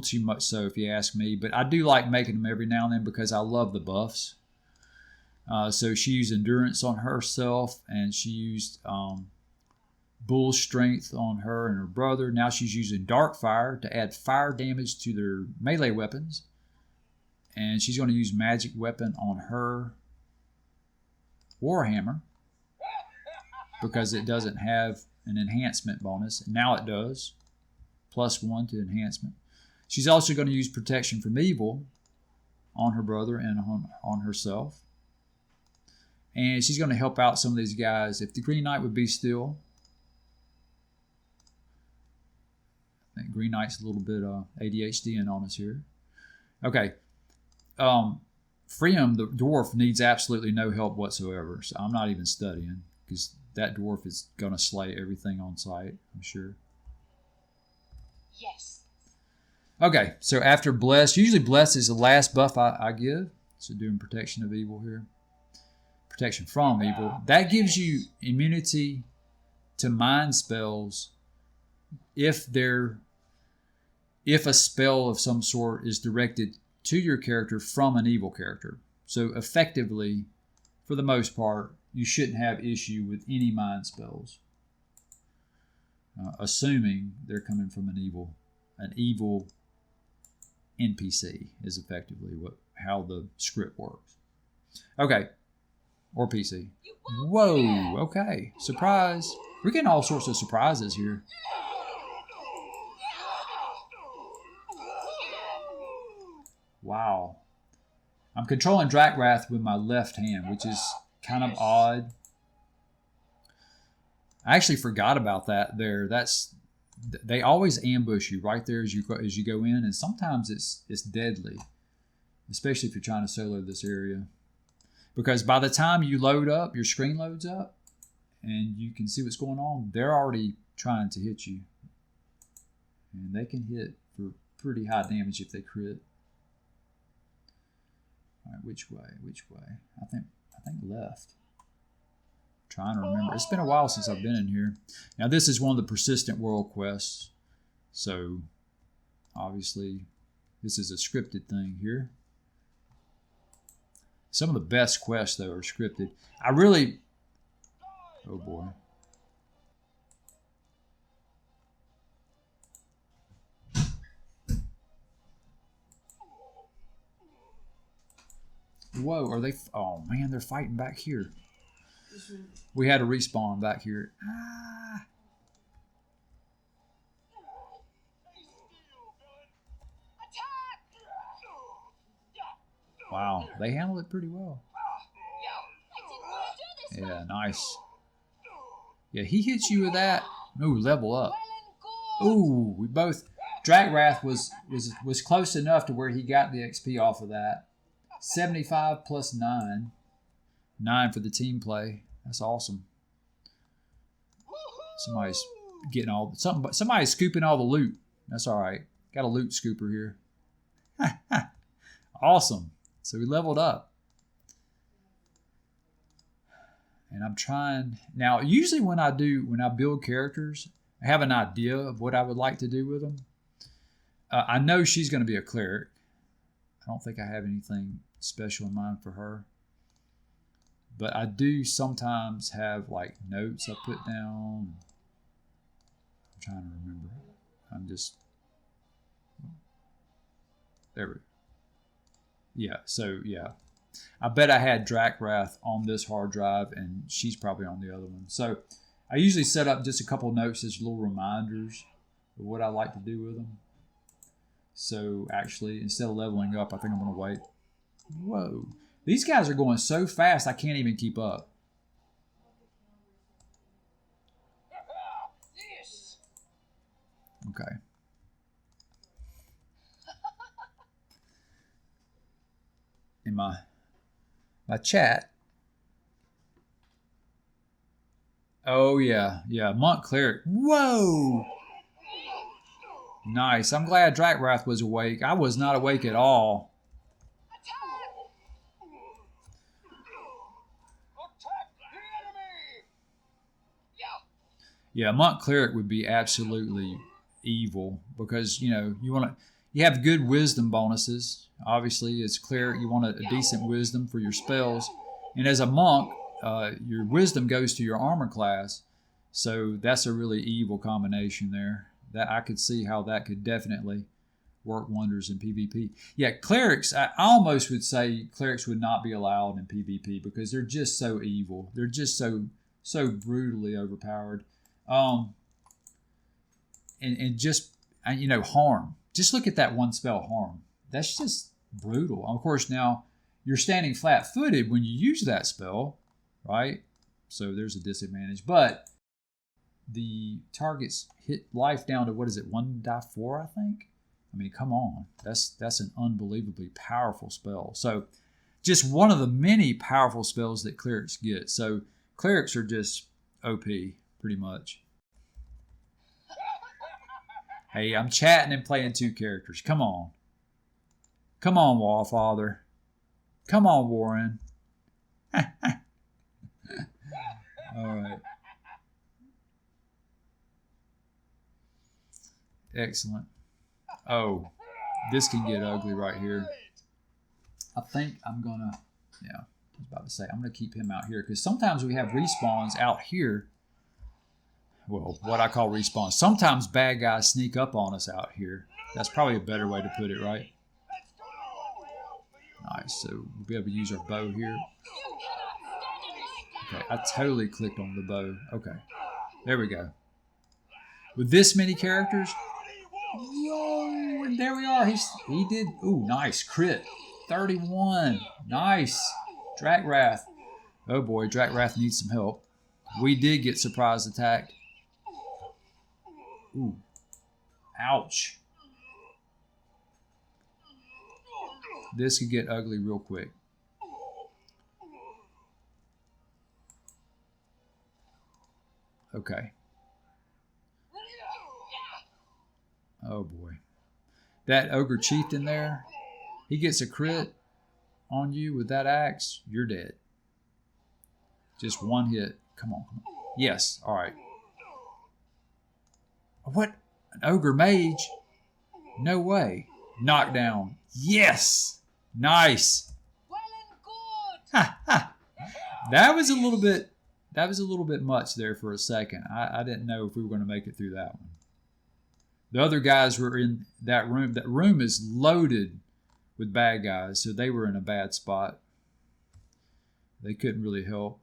too much so, if you ask me. But I do like making them every now and then because I love the buffs. So she used Endurance on herself, and she used Bull Strength on her and her brother. Now she's using Dark Fire to add fire damage to their melee weapons. And she's going to use Magic Weapon on her Warhammer because it doesn't have an enhancement bonus. Now it does. +1 to enhancement. She's also going to use Protection from Evil on her brother and on herself. And she's going to help out some of these guys. If the Green Knight would be still. I think Green Knight's a little bit ADHD on us here. Okay. Freem, the dwarf, needs absolutely no help whatsoever. So I'm not even studying because that dwarf is going to slay everything on sight, I'm sure. Yes. Okay, so after Bless, usually Bless is the last buff I give. So doing protection of evil here. Protection from evil. That gives you immunity to mind spells if a spell of some sort is directed to your character from an evil character. So effectively, for the most part, you shouldn't have issue with any mind spells, assuming they're coming from an evil NPC is effectively how the script works. Okay, or PC. Whoa, okay, surprise. We're getting all sorts of surprises here. Wow. I'm controlling Drakwrath with my left hand, which is kind of odd. I actually forgot about that there. They always ambush you right there as you go in, and sometimes it's deadly, especially if you're trying to solo this area. Because by the time you load up, your screen loads up, and you can see what's going on, they're already trying to hit you. And they can hit for pretty high damage if they crit. All right, which way? I think left. Trying to remember. It's been a while since I've been in here. Now this is one of the persistent world quests. So obviously this is a scripted thing here. Some of the best quests though are scripted. Oh boy. Whoa, are they? Oh man, they're fighting back here. We had a respawn back here. Ah. Wow, they handled it pretty well. Yeah, nice. Yeah, he hits you with that. Ooh, level up. Ooh, we both. Drakwrath was close enough to where he got the XP off of that. 75 plus 9. 9 for the team play. That's awesome. Somebody's scooping all the loot. That's all right. Got a loot scooper here. Awesome. So we leveled up. And I'm trying now. Usually when I build characters, I have an idea of what I would like to do with them. I know she's going to be a cleric. I don't think I have anything special in mind for her. But I do sometimes have like notes I put down. I'm trying to remember. There we go. Yeah, so yeah. I bet I had Drakwrath on this hard drive and she's probably on the other one. So I usually set up just a couple notes as little reminders of what I like to do with them. So actually, instead of leveling up, I think I'm going to wait. Whoa. These guys are going so fast, I can't even keep up. Okay. In my chat. Oh, yeah. Yeah, Monk Cleric. Whoa! Nice. I'm glad Drakwrath was awake. I was not awake at all. Yeah, Monk Cleric would be absolutely evil because, you have good wisdom bonuses. Obviously, as cleric, you want a decent wisdom for your spells. And as a monk, your wisdom goes to your armor class. So that's a really evil combination there. That I could see how that could definitely work wonders in PvP. Yeah, clerics, I almost would say clerics would not be allowed in PvP because they're just so evil. They're just so brutally overpowered. And just, harm. Just look at that one spell, harm. That's just brutal. Of course, now you're standing flat-footed when you use that spell, right? So there's a disadvantage. But the targets hit life down to, 1-4, I think? I mean, come on. That's an unbelievably powerful spell. So just one of the many powerful spells that clerics get. So clerics are just OP, pretty much. Hey, I'm chatting and playing 2 characters. Come on. Come on, Wallfather. Come on, Warren. All right. Excellent. Oh, this can get ugly right here. I think I'm gonna, yeah, I was about to say, I'm gonna keep him out here because sometimes we have respawns out here. Well, what I call respawns. Sometimes bad guys sneak up on us out here. That's probably a better way to put it, right? Nice, so we'll be able to use our bow here. Okay, I totally clicked on the bow. Okay, there we go. With this many characters, whoa, and there we are. He did, ooh, nice, crit. 31, nice. Drakwrath. Oh boy, Drakwrath needs some help. We did get surprise attacked. Ooh, ouch. This could get ugly real quick. Okay. Oh boy. That ogre chieftain there, he gets a crit on you with that axe, you're dead. Just one hit. Come on, come on. Yes, all right. What? An ogre mage? No way. Knockdown. Yes. Nice. Well and good. Ha ha. That was a little bit much there for a second. I didn't know if we were going to make it through that one. The other guys were in that room. That room is loaded with bad guys, so they were in a bad spot. They couldn't really help.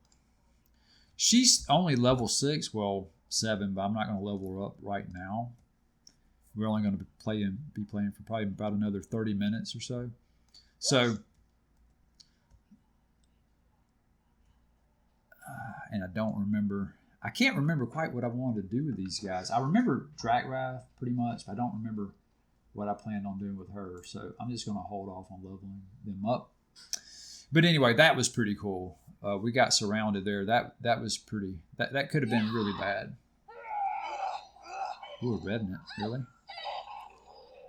She's only level 6, well 7, but I'm not going to level her up right now. We're only going to be playing for probably about another 30 minutes or so. So, and I don't remember. I can't remember quite what I wanted to do with these guys. I remember Drakwrath pretty much, but I don't remember what I planned on doing with her. So I'm just going to hold off on leveling them up. But anyway, that was pretty cool. We got surrounded there. That was pretty. That could have been really bad. Ooh, a revenant, really?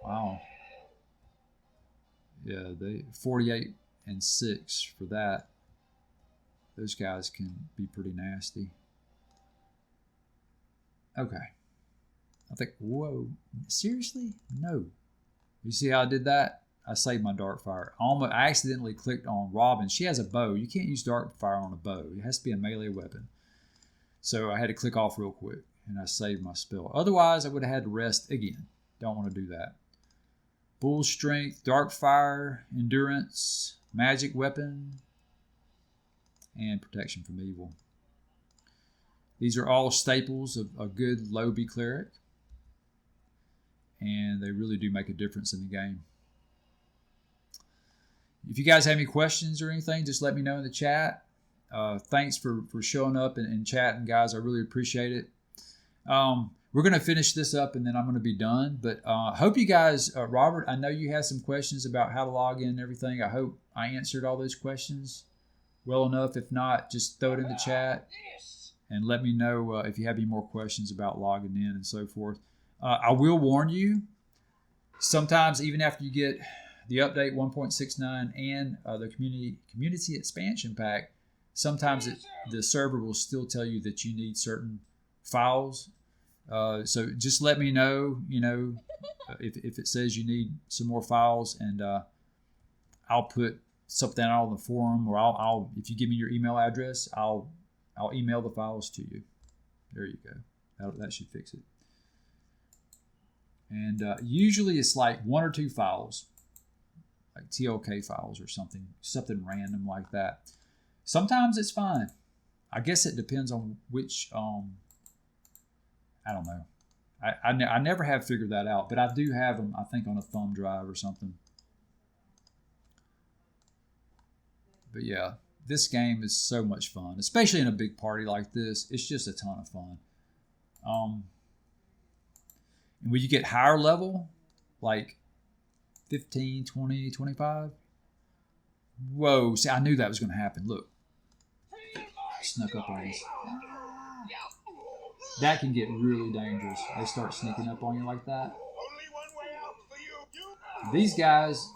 Wow. Yeah, they 48 and 6 for that. Those guys can be pretty nasty. Okay. I think, whoa, seriously? No. You see how I did that? I saved my Darkfire. I accidentally clicked on Robin. She has a bow. You can't use Darkfire on a bow. It has to be a melee weapon. So I had to click off real quick, and I saved my spell. Otherwise, I would have had to rest again. Don't want to do that. Bull Strength, Darkfire, Endurance, Magic Weapon, and Protection from Evil. These are all staples of a good low-B cleric, and they really do make a difference in the game. If you guys have any questions or anything, just let me know in the chat. Thanks for showing up and chatting, guys. I really appreciate it. We're going to finish this up, and then I'm going to be done. But I hope you guys, Robert, I know you had some questions about how to log in and everything. I hope I answered all those questions well enough. If not, just throw it in the chat and let me know if you have any more questions about logging in and so forth. I will warn you, sometimes even after you get the update 1.69 and the community expansion pack, sometimes the server will still tell you that you need certain files. So just let me know, if it says you need some more files, and I'll put something out on the forum, or I'll if you give me your email address, I'll email the files to you. There you go. That should fix it. And usually it's like 1 or 2 files, like TLK files or something random like that. Sometimes it's fine. I guess it depends on which. I don't know. I never have figured that out, but I do have them, I think, on a thumb drive or something. But yeah, this game is so much fun, especially in a big party like this. It's just a ton of fun. And when you get higher level, like 15, 20, 25, whoa, see, I knew that was going to happen. Look, snuck up on us. That can get really dangerous. They start sneaking up on you like that. These guys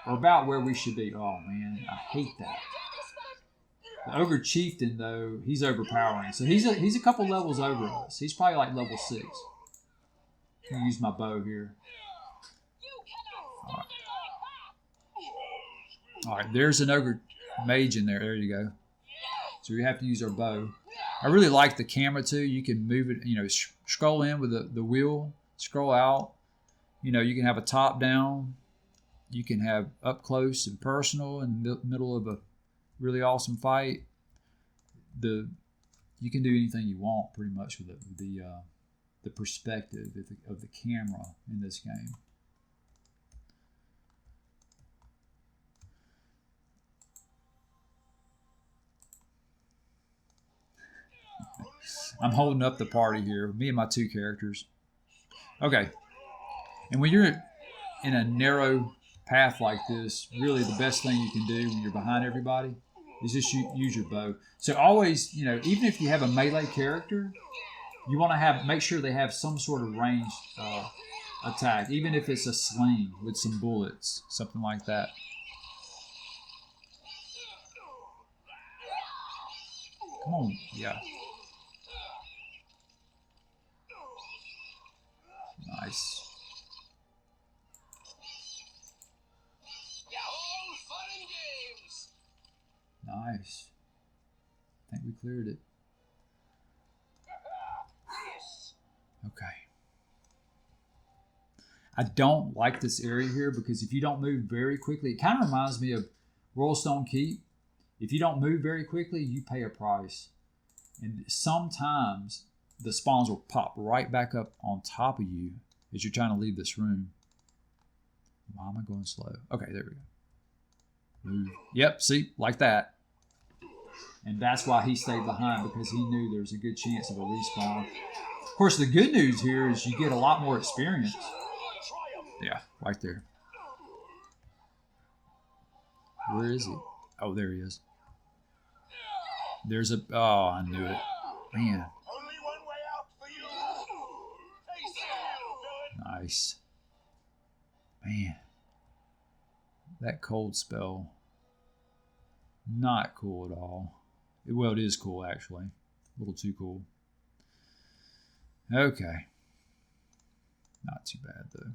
We're about where we should be. Oh man, I hate that. The ogre chieftain though, he's overpowering. So he's a couple levels over us. He's probably like level 6. I'm gonna use my bow here. All right, there's an ogre mage in there. There you go. So we have to use our bow. I really like the camera too. You can move it, scroll in with the wheel, scroll out. You can have a top down. You can have up close and personal in the middle of a really awesome fight. You can do anything you want pretty much with the perspective of the camera in this game. I'm holding up the party here, me and my 2 characters. Okay. And when you're in a narrow path like this, really the best thing you can do when you're behind everybody is just use your bow. So always, even if you have a melee character, you want to make sure they have some sort of ranged attack, even if it's a sling with some bullets, something like that. Come on, yeah. Nice. Nice. I think we cleared it. Okay. I don't like this area here because if you don't move very quickly, it kind of reminds me of Royalstone Keep. If you don't move very quickly, you pay a price. And sometimes the spawns will pop right back up on top of you as you're trying to leave this room. Why am I going slow? Okay, there we go. Move. Yep, see, like that. And that's why he stayed behind, because he knew there was a good chance of a respawn. Of course, the good news here is you get a lot more experience. Yeah, right there. Where is he? Oh, there he is. There's a... Oh, I knew it. Man. Only one way out for you. Nice. Man. That cold spell. Not cool at all. Well, it is cool, actually. A little too cool. Okay. Not too bad, though.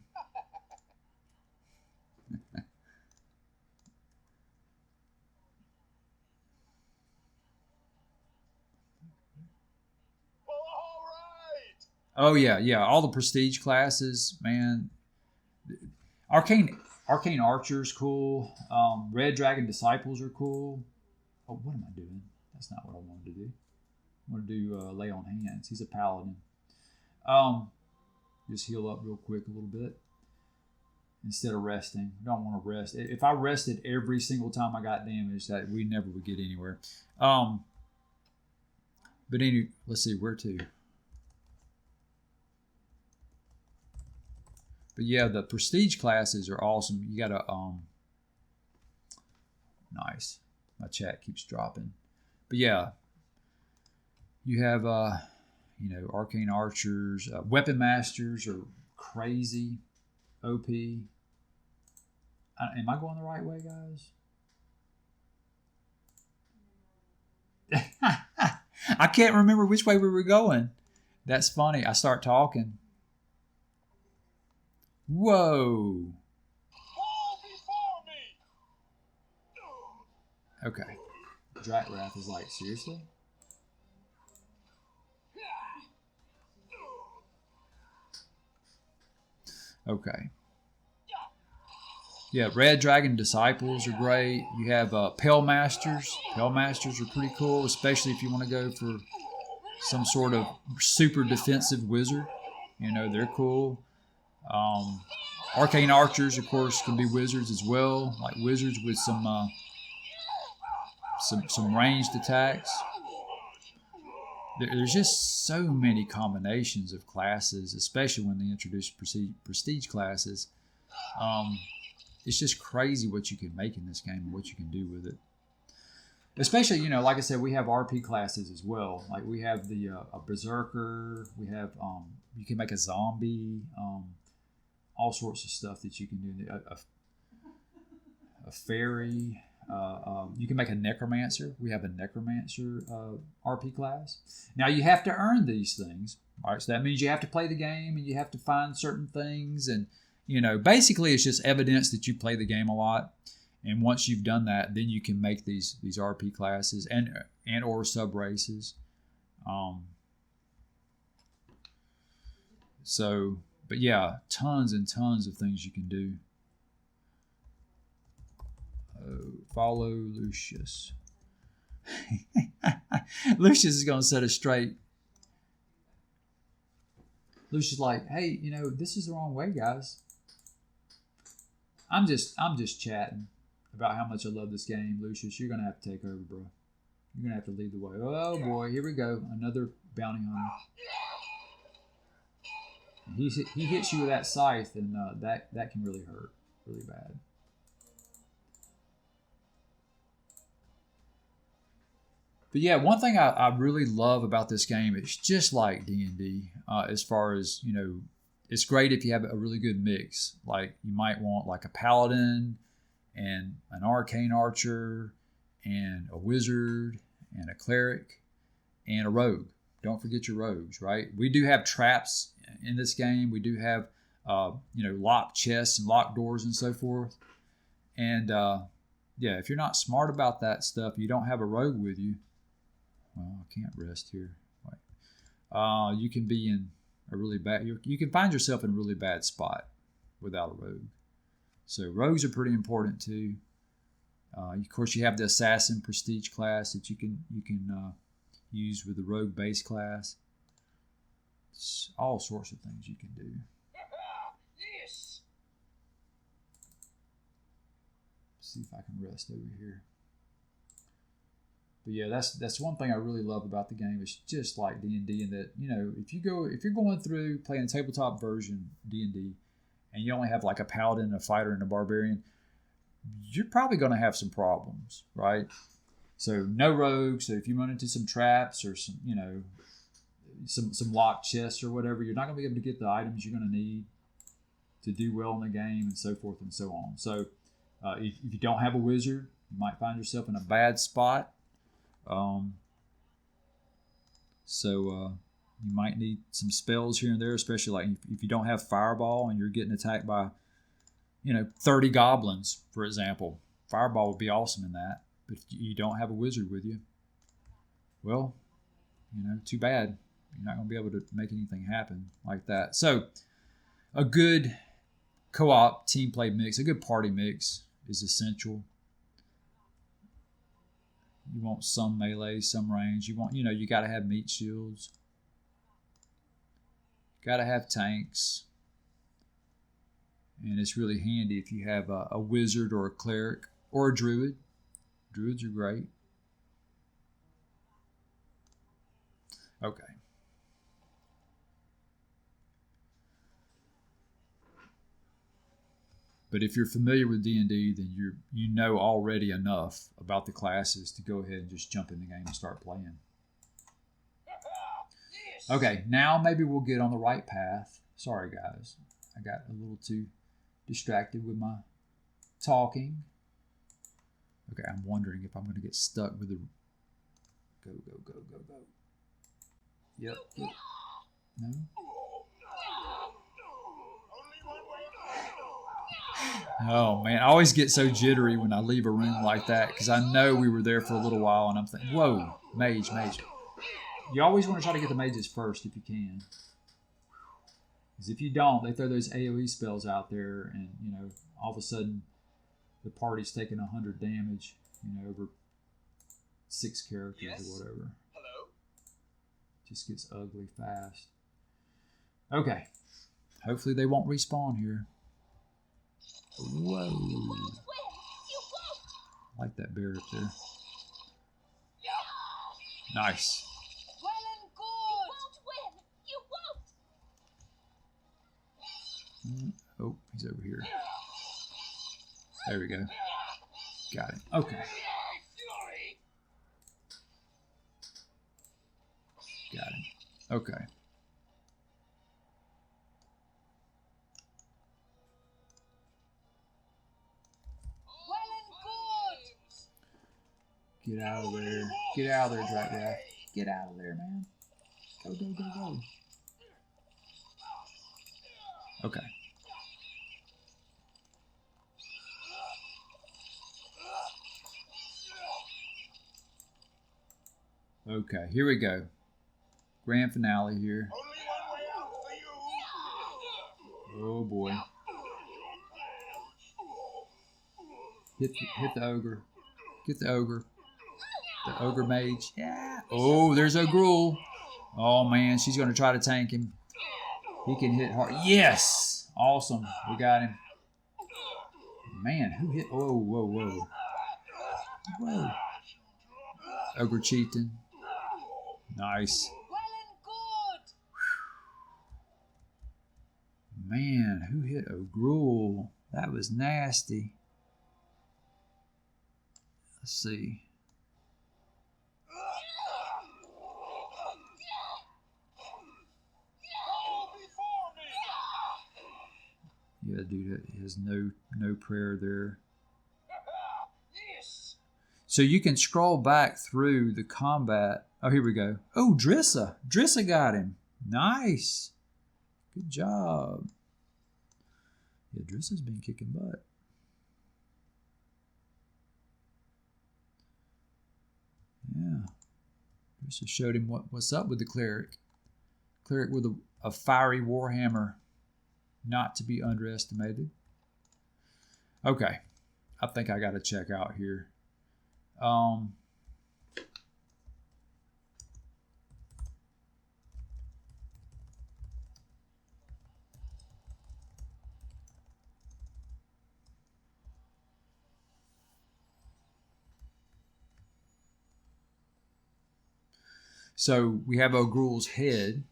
Oh yeah. All the prestige classes, man. Arcane Archer's cool. Red Dragon Disciples are cool. Oh, what am I doing? That's not what I wanted to do. I want to do Lay on Hands. He's a paladin. Just heal up real quick a little bit instead of resting. I don't want to rest. If I rested every single time I got damaged, that we never would get anywhere. But anyway, let's see where to. But yeah, the prestige classes are awesome. You gotta nice. My chat keeps dropping. But yeah, you have Arcane Archers, Weapon Masters are crazy, OP. Am I going the right way, guys? I can't remember which way we were going. That's funny. I start talking. Whoa. Okay. Drakwrath is like, seriously? Okay. Yeah, Red Dragon Disciples are great. You have Pale Masters. Pale Masters are pretty cool, especially if you want to go for some sort of super defensive wizard. They're cool. Arcane Archers, of course, can be wizards as well, like wizards with some ranged attacks. There's just so many combinations of classes, especially when they introduce prestige classes. It's just crazy what you can make in this game and what you can do with it. Especially, like I said, we have RP classes as well. Like we have a berserker. We have you can make a zombie. All sorts of stuff that you can do. a fairy. You can make a necromancer. We have a necromancer RP class. Now you have to earn these things. All right, so that means you have to play the game and you have to find certain things, and basically it's just evidence that you play the game a lot. And once you've done that, then you can make these RP classes and or sub races. But yeah, tons and tons of things you can do. Follow Lucius. Lucius is going to set us straight. Lucius is like, hey, this is the wrong way, guys. I'm just chatting about how much I love this game. Lucius, you're going to have to take over, bro. You're going to have to lead the way. Oh, boy, here we go. Another bounty hunter. He hits you with that scythe, and that can really hurt really bad. But yeah, one thing I really love about this game, it's just like D&D as far as, it's great if you have a really good mix. Like you might want like a paladin and an arcane archer and a wizard and a cleric and a rogue. Don't forget your rogues, right? We do have traps in this game. We do have, locked chests and locked doors and so forth. And yeah, if you're not smart about that stuff, you don't have a rogue with you. Well, I can't rest here. You can be in a really bad. You can find yourself in a really bad spot without a rogue. So rogues are pretty important too. Of course, you have the assassin prestige class that you can use with the rogue base class. It's all sorts of things you can do. Yes. See if I can rest over here. But yeah, that's one thing I really love about the game. It's just like D&D, in that if you're going through playing a tabletop version D&D, and you only have like a paladin, a fighter, and a barbarian, you're probably going to have some problems, right? So no rogues. So if you run into some traps or some some locked chests or whatever, you're not going to be able to get the items you're going to need to do well in the game, and so forth and so on. So if you don't have a wizard, you might find yourself in a bad spot. You might need some spells here and there, especially like if you don't have fireball and you're getting attacked by 30 goblins, for example. Fireball would be awesome in that, but if you don't have a wizard with you, well, too bad. You're not going to be able to make anything happen like that. So a good co-op team play mix, a good party mix is essential. You want some melee, some range. You want, you got to have meat shields. Got to have tanks. And it's really handy if you have a wizard or a cleric or a druid. Druids are great. Okay. But if you're familiar with D&D, then you know already enough about the classes to go ahead and just jump in the game and start playing. Okay, now maybe we'll get on the right path. Sorry, guys. I got a little too distracted with my talking. Okay, I'm wondering if I'm going to get stuck with the... Go. Yep. No? Oh, man. I always get so jittery when I leave a room like that because I know we were there for a little while and I'm thinking, whoa, mage. You always want to try to get the mages first if you can. Because if you don't, they throw those AoE spells out there and, all of a sudden the party's taking 100 damage, over 6 characters or whatever. Hello? Just gets ugly fast. Okay. Hopefully they won't respawn here. Whoa. I like that bear up there. Nice. Well and good. You won't win. You won't. Oh, he's over here. There we go. Got it. Okay. Got it. Okay. Well Get out of there. Get out of there, Dracula. Get out of there, man. Go, go, go, go. Okay. Okay, here we go. Grand finale here. Only one way out for you. Oh boy. Hit the ogre. Get the ogre. The ogre mage. Yeah. Oh, there's O'Gruel. Oh man, she's gonna try to tank him. He can hit hard. Yes! Awesome. We got him. Man, who hit? Whoa, whoa, whoa. Whoa. Ogre chieftain. Nice. Well and good. Man, who hit O'Gruel? That was nasty. Let's see. Yeah, dude, he has no prayer there. Yes. So you can scroll back through the combat. Oh, here we go. Oh, Drissa. Drissa got him. Nice. Good job. Yeah, Drissa's been kicking butt. Yeah. Drissa showed him what's up with the cleric. Cleric with a fiery warhammer. Not to be underestimated. Okay. I think I got to check out here. So we have O'Gruel's head.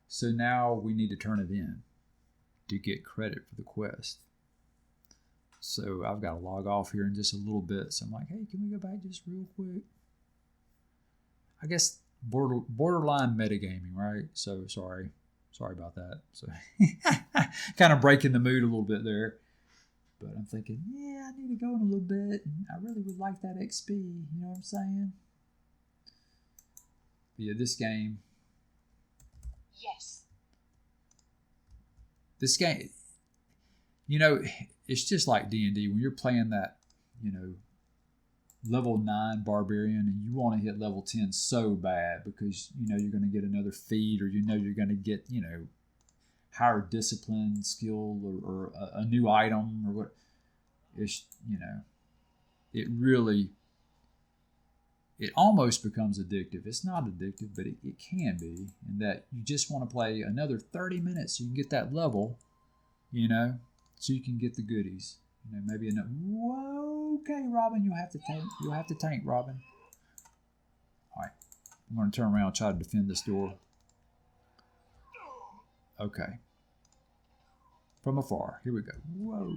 So now we need to turn it in to get credit for the quest. So I've got to log off here in just a little bit. So I'm like, hey, can we go back just real quick? I guess borderline metagaming, right? So sorry about that. So kind of breaking the mood a little bit there. But I'm thinking, yeah, I need to go in a little bit. I really would like that XP. You know what I'm saying? But yeah, this game. Yes. This game, you know, it's just like D&D. When you're playing that, you know, level 9 barbarian and you want to hit level 10 so bad because, you know, you're going to get another feat or, you know, you're going to get, you know, higher discipline skill or a new item or what. It's, you know, it almost becomes addictive. It's not addictive, but it can be, in that you just want to play another 30 minutes so you can get that level, you know, so you can get the goodies. You know, maybe another. Whoa, okay, Robin, you'll have to tank, Robin. All right, I'm going to turn around and try to defend this door. Okay. From afar. Here we go. Whoa.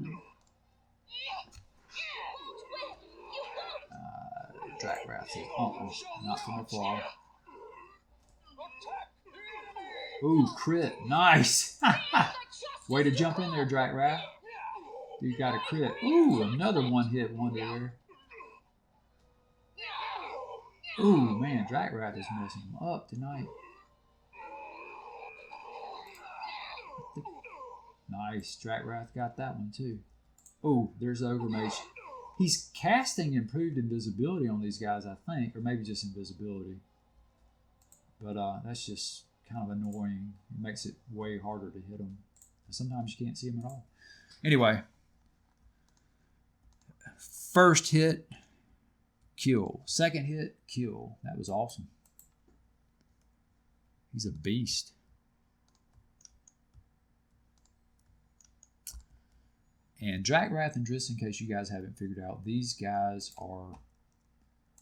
Drac Wrath says, not from afar. Ooh, crit. Nice. Way to jump in there, Drac Wrath. You got a crit. Ooh, another one-hit wonder there. Ooh, man, Drac Wrath is messing him up tonight. Nice. Drac Wrath got that one, too. Ooh, there's Ogre Mage. He's casting improved invisibility on these guys, I think, or maybe just invisibility. But that's just kind of annoying. It makes it way harder to hit them. Sometimes you can't see them at all. Anyway, first hit, kill. Second hit, kill. That was awesome. He's a beast. And Drac Wrath and Driss, in case you guys haven't figured out, these guys are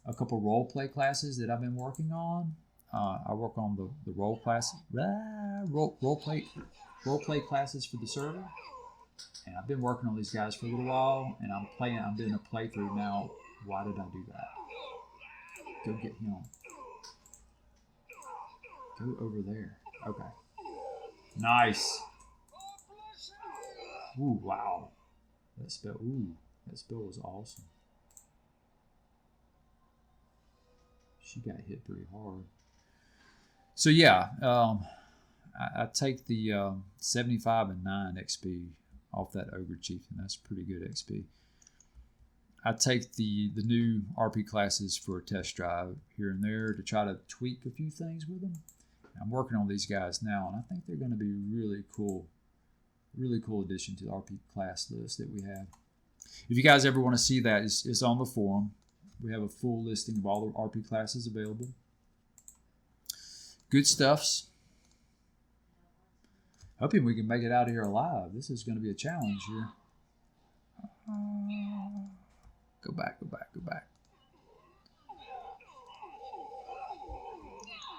a couple roleplay classes that I've been working on. I work on the role roleplay classes for the server, and I've been working on these guys for a little while. And I'm doing a playthrough now. Why did I do that? Go get him. Go over there. Okay. Nice. Ooh, wow. That spell was awesome. She got hit pretty hard. So yeah, I take the 75 and 9 XP off that Ogre Chieftain. That's pretty good XP. I take the new RP classes for a test drive here and there to try to tweak a few things with them. I'm working on these guys now, and I think they're going to be really cool addition to the RP class list that we have. If you guys ever want to see that, it's on the forum. We have a full listing of all the RP classes available. Good stuffs. Hoping we can make it out of here alive. This is going to be a challenge here. Go back.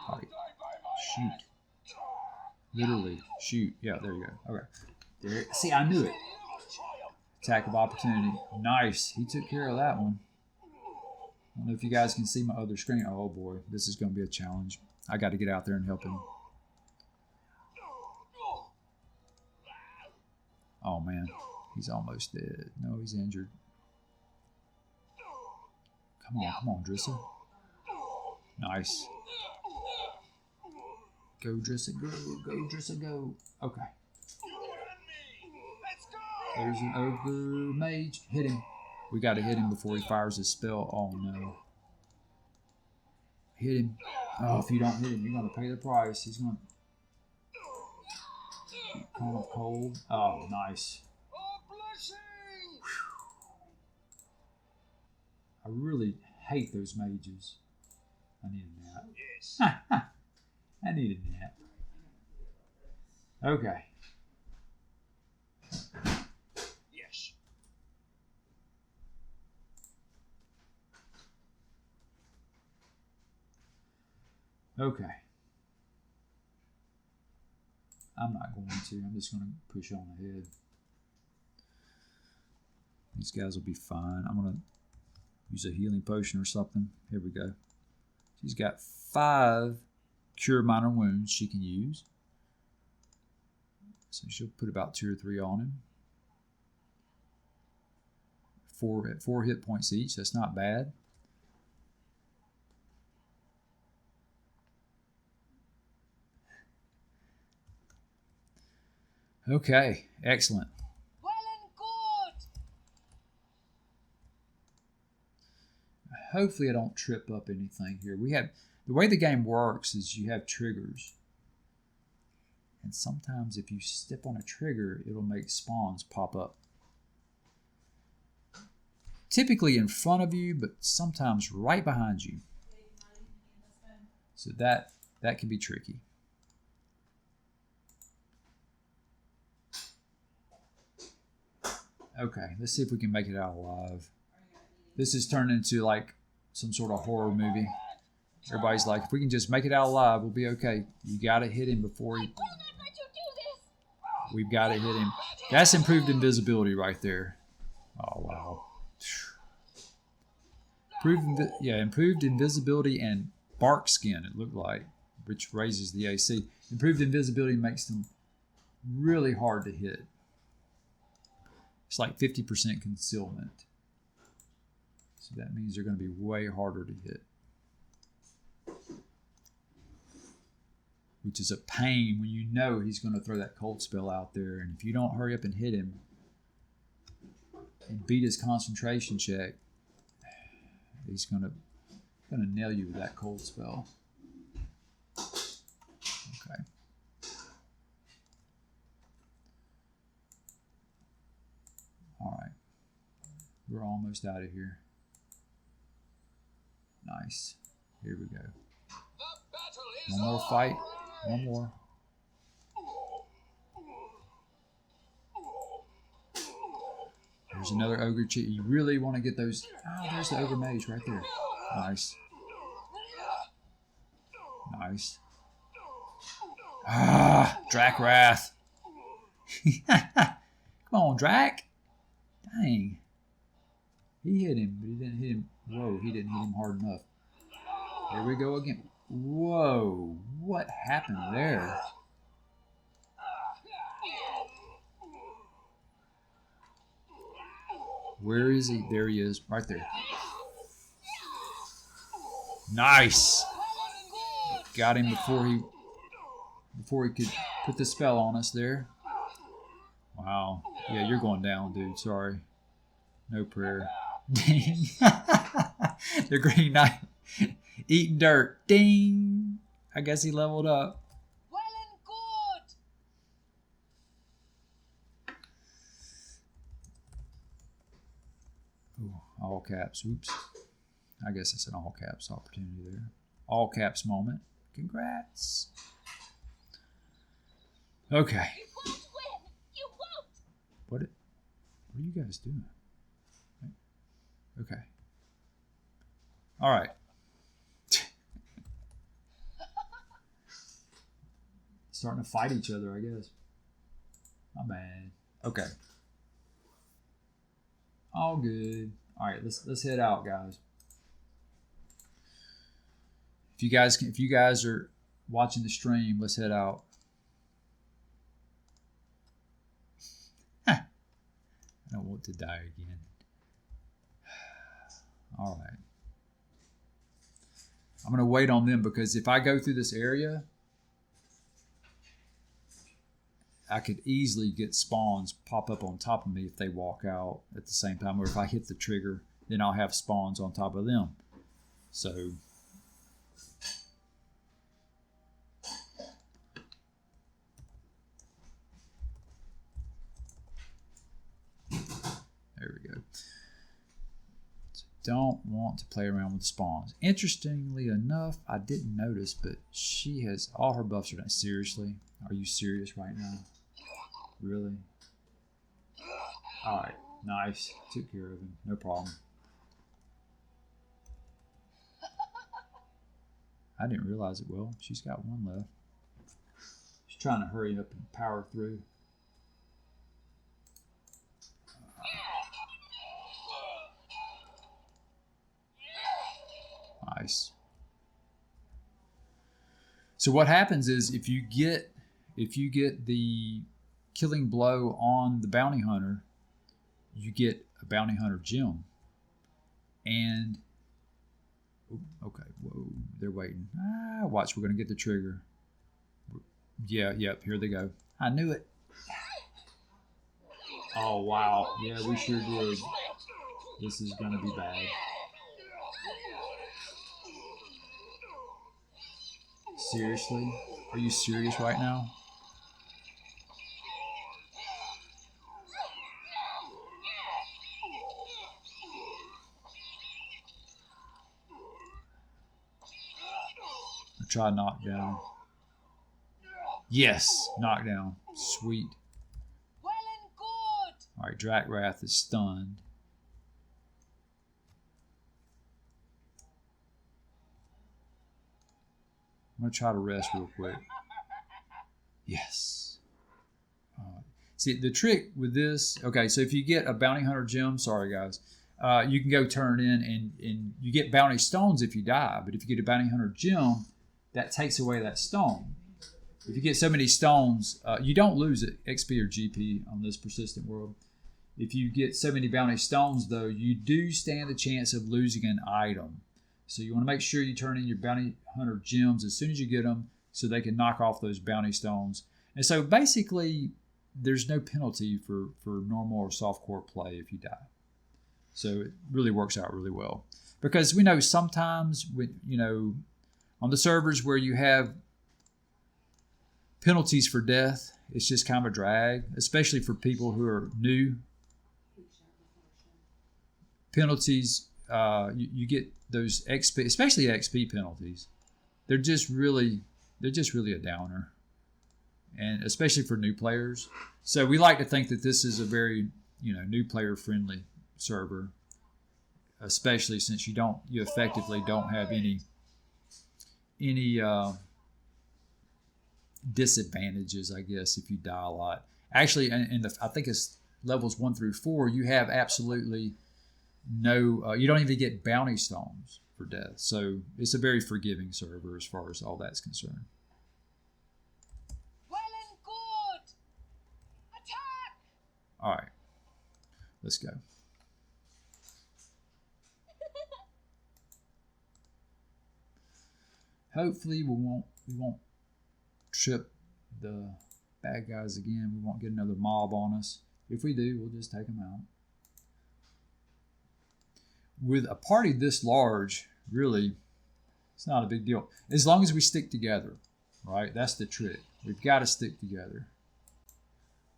All right. Shoot. Literally, shoot. Yeah, there you go. Okay. There. See, I knew it. Attack of opportunity. Nice. He took care of that one. I don't know if you guys can see my other screen. Oh boy, this is going to be a challenge. I got to get out there and help him. Oh man, he's almost dead. No, he's injured. Come on, Drissa. Nice. Go, Drissa, go. Go, Drissa, go. Okay. There's an ogre mage. Hit him. We got to hit him before he fires his spell. Oh no. Hit him. Oh, if you don't hit him, you're going to pay the price. He's going to come up cold. Oh, nice. I really hate those mages. I need a nap. Yes. I need a nap. Okay. Yes. Okay. I'm not going to. I'm just going to push on ahead. These guys will be fine. I'm going to use a healing potion or something. Here we go. She's got 5 cure minor wounds she can use. So she'll put about 2 or 3 on him. 4 hit points each. That's not bad. Okay, excellent. Well and good. Hopefully I don't trip up anything here. The way the game works is you have triggers. And sometimes if you step on a trigger, it'll make spawns pop up. Typically in front of you, but sometimes right behind you. So that can be tricky. Okay, let's see if we can make it out alive. This has turned into like some sort of horror movie. Everybody's like, if we can just make it out alive, we'll be okay. You gotta hit him before he... I will not let you do this. We've gotta hit him. That's improved invisibility right there. Oh, wow. Improved invisibility and bark skin, it looked like, which raises the AC. Improved invisibility makes them really hard to hit. It's like 50% concealment. So that means they're going to be way harder to hit. Which is a pain when you know he's going to throw that cold spell out there. And if you don't hurry up and hit him and beat his concentration check, he's going to nail you with that cold spell. Okay. All right. We're almost out of here. Nice. Here we go. One more fight. One more. There's another ogre chief. You really want to get those. Oh, there's the ogre mage right there. Nice. Nice. Ah, Drac Wrath. Come on, Drac. Dang. He hit him, but he didn't hit him. Whoa, he didn't hit him hard enough. Here we go again. Whoa, what happened there? Where is he? There he is, right there. Nice. Well and good. Got him before he could put the spell on us there. Wow. Yeah, you're going down, dude. Sorry. No prayer. Ding. The Green Knight eating dirt. Ding. I guess he leveled up. Well and good. Ooh, all caps. Oops. I guess it's an all caps opportunity there. All caps moment. Congrats. Okay. You won't win. You won't. What are you guys doing? Okay. All right. Starting to fight each other, I guess. My bad. Okay. All good. All right, let's head out, guys. If you guys are watching the stream, let's head out. I don't want to die again. All right. I'm going to wait on them because if I go through this area, I could easily get spawns pop up on top of me if they walk out at the same time. Or if I hit the trigger, then I'll have spawns on top of them. So... there we go. So don't want to play around with spawns. Interestingly enough, I didn't notice, but she has all her buffs are done. Seriously? Are you serious right now? Really? Alright, nice. Took care of him. No problem. I didn't realize it. Well, she's got one left. She's trying to hurry up and power through. Nice. So what happens is if you get the killing blow on the bounty hunter, you get a bounty hunter gem. And okay, whoa, they're waiting. Watch, we're gonna get the trigger. Yeah, yep, here they go. I knew it. Oh wow, yeah, we sure did. This is gonna be bad. Seriously? Are you serious right now? I try knockdown. Yes, knockdown. Sweet. Well and good. Alright, Drakwrath is stunned. I'm going to try to rest real quick. Yes. See, the trick with this, okay, so if you get a bounty hunter gem, sorry guys, you can go turn in and you get bounty stones if you die, but if you get a bounty hunter gem, that takes away that stone. If you get so many stones, you don't lose it, XP or GP on this persistent world. If you get so many bounty stones, though, you do stand a chance of losing an item. So you want to make sure you turn in your bounty hunter gems as soon as you get them so they can knock off those bounty stones. And so basically, there's no penalty for normal or softcore play if you die. So it really works out really well. Because we know sometimes, on the servers where you have penalties for death, it's just kind of a drag, especially for people who are new. Penalties, you get those XP, especially XP penalties. They're just really a downer, and especially for new players. So we like to think that this is a very new player friendly server, especially since you effectively don't have any disadvantages, I guess, if you die a lot. Actually, I think it's levels 1 through 4, you have absolutely no, you don't even get bounty stones for death. So it's a very forgiving server as far as all that's concerned. Well and good. Attack. All right, let's go. Hopefully we won't trip the bad guys again. We won't get another mob on us. If we do, we'll just take them out. With a party this large, really, it's not a big deal. As long as we stick together, right? That's the trick. We've got to stick together.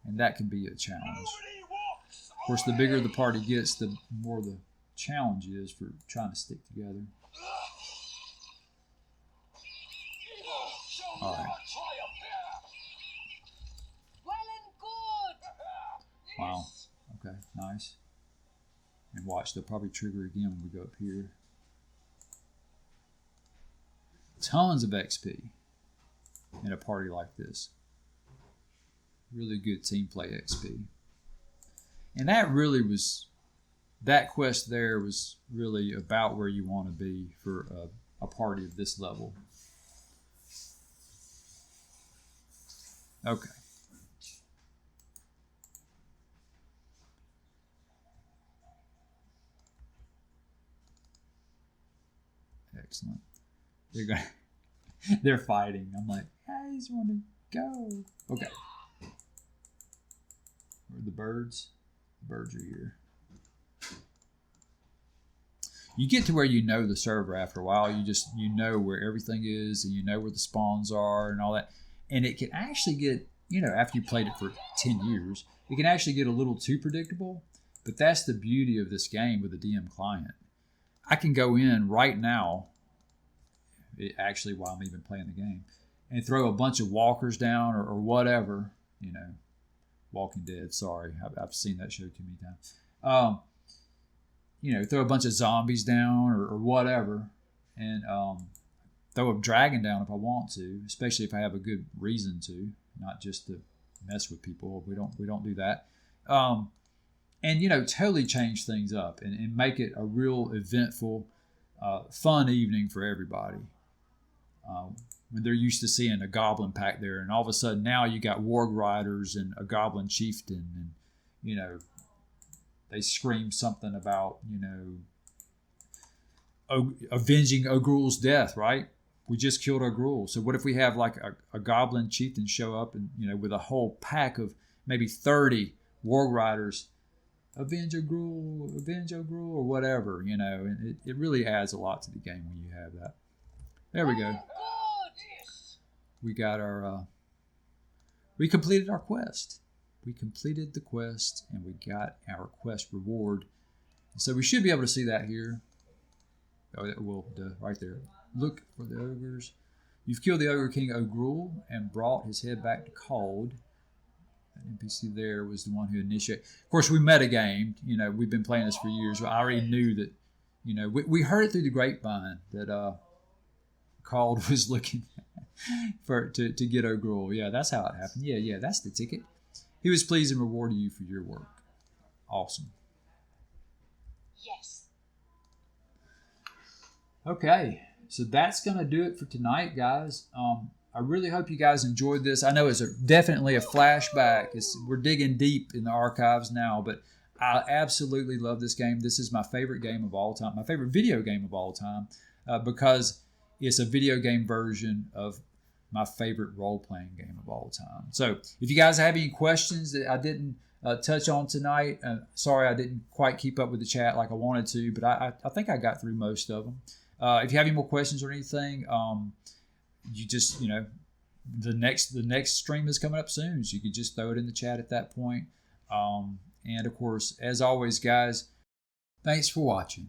And that can be a challenge. Of course, the bigger the party gets, the more the challenge is for trying to stick together. All right. Well and good. Wow. Okay, nice. And watch, they'll probably trigger again when we go up here. Tons of XP in a party like this. Really good team play XP. And that really was, that quest there was really about where you want to be for a party of this level. Okay. Excellent. They're fighting. I'm like, I just want to go. Okay. Where are the birds? The birds are here. You get to where you know the server after a while. You know where everything is, and you know where the spawns are and all that. And it can actually get, after you played it for 10 years, it can actually get a little too predictable. But that's the beauty of this game with the DM client. I can go in right now, actually while I'm even playing the game, and throw a bunch of walkers down or whatever, Walking Dead, sorry. I've seen that show too many times. Throw a bunch of zombies down or whatever, and throw a dragon down if I want to, especially if I have a good reason to, not just to mess with people. We don't do that. And totally change things up and make it a real eventful, fun evening for everybody. When they're used to seeing a goblin pack there, and all of a sudden now you got warg riders and a goblin chieftain, and they scream something about avenging Ogrul's death, right? We just killed Ogrul, so what if we have like a goblin chieftain show up and with a whole pack of maybe 30 warg riders, avenge Ogrul, or whatever, and it really adds a lot to the game when you have that. There we go. We got our, we completed our quest. We completed the quest and we got our quest reward. So we should be able to see that here. Oh, well, right there. Look for the ogres. You've killed the ogre king Ogrul and brought his head back to Cold. That NPC there was the one who initiated. Of course, we metagamed. We've been playing this for years. I already knew that, we heard it through the grapevine that Cold was looking to get Ogrul. Yeah, that's how it happened. Yeah, that's the ticket. He was pleased and rewarded you for your work. Awesome. Yes. Okay, so that's going to do it for tonight, guys. I really hope you guys enjoyed this. I know it's definitely a flashback. We're digging deep in the archives now, but I absolutely love this game. This is my favorite game of all time, my favorite video game of all time, because it's a video game version of my favorite role-playing game of all time. So if you guys have any questions that I didn't touch on tonight, sorry I didn't quite keep up with the chat like I wanted to, but I think I got through most of them. If you have any more questions or anything, you just, the next stream is coming up soon, so you could just throw it in the chat at that point. And of course, as always, guys, thanks for watching.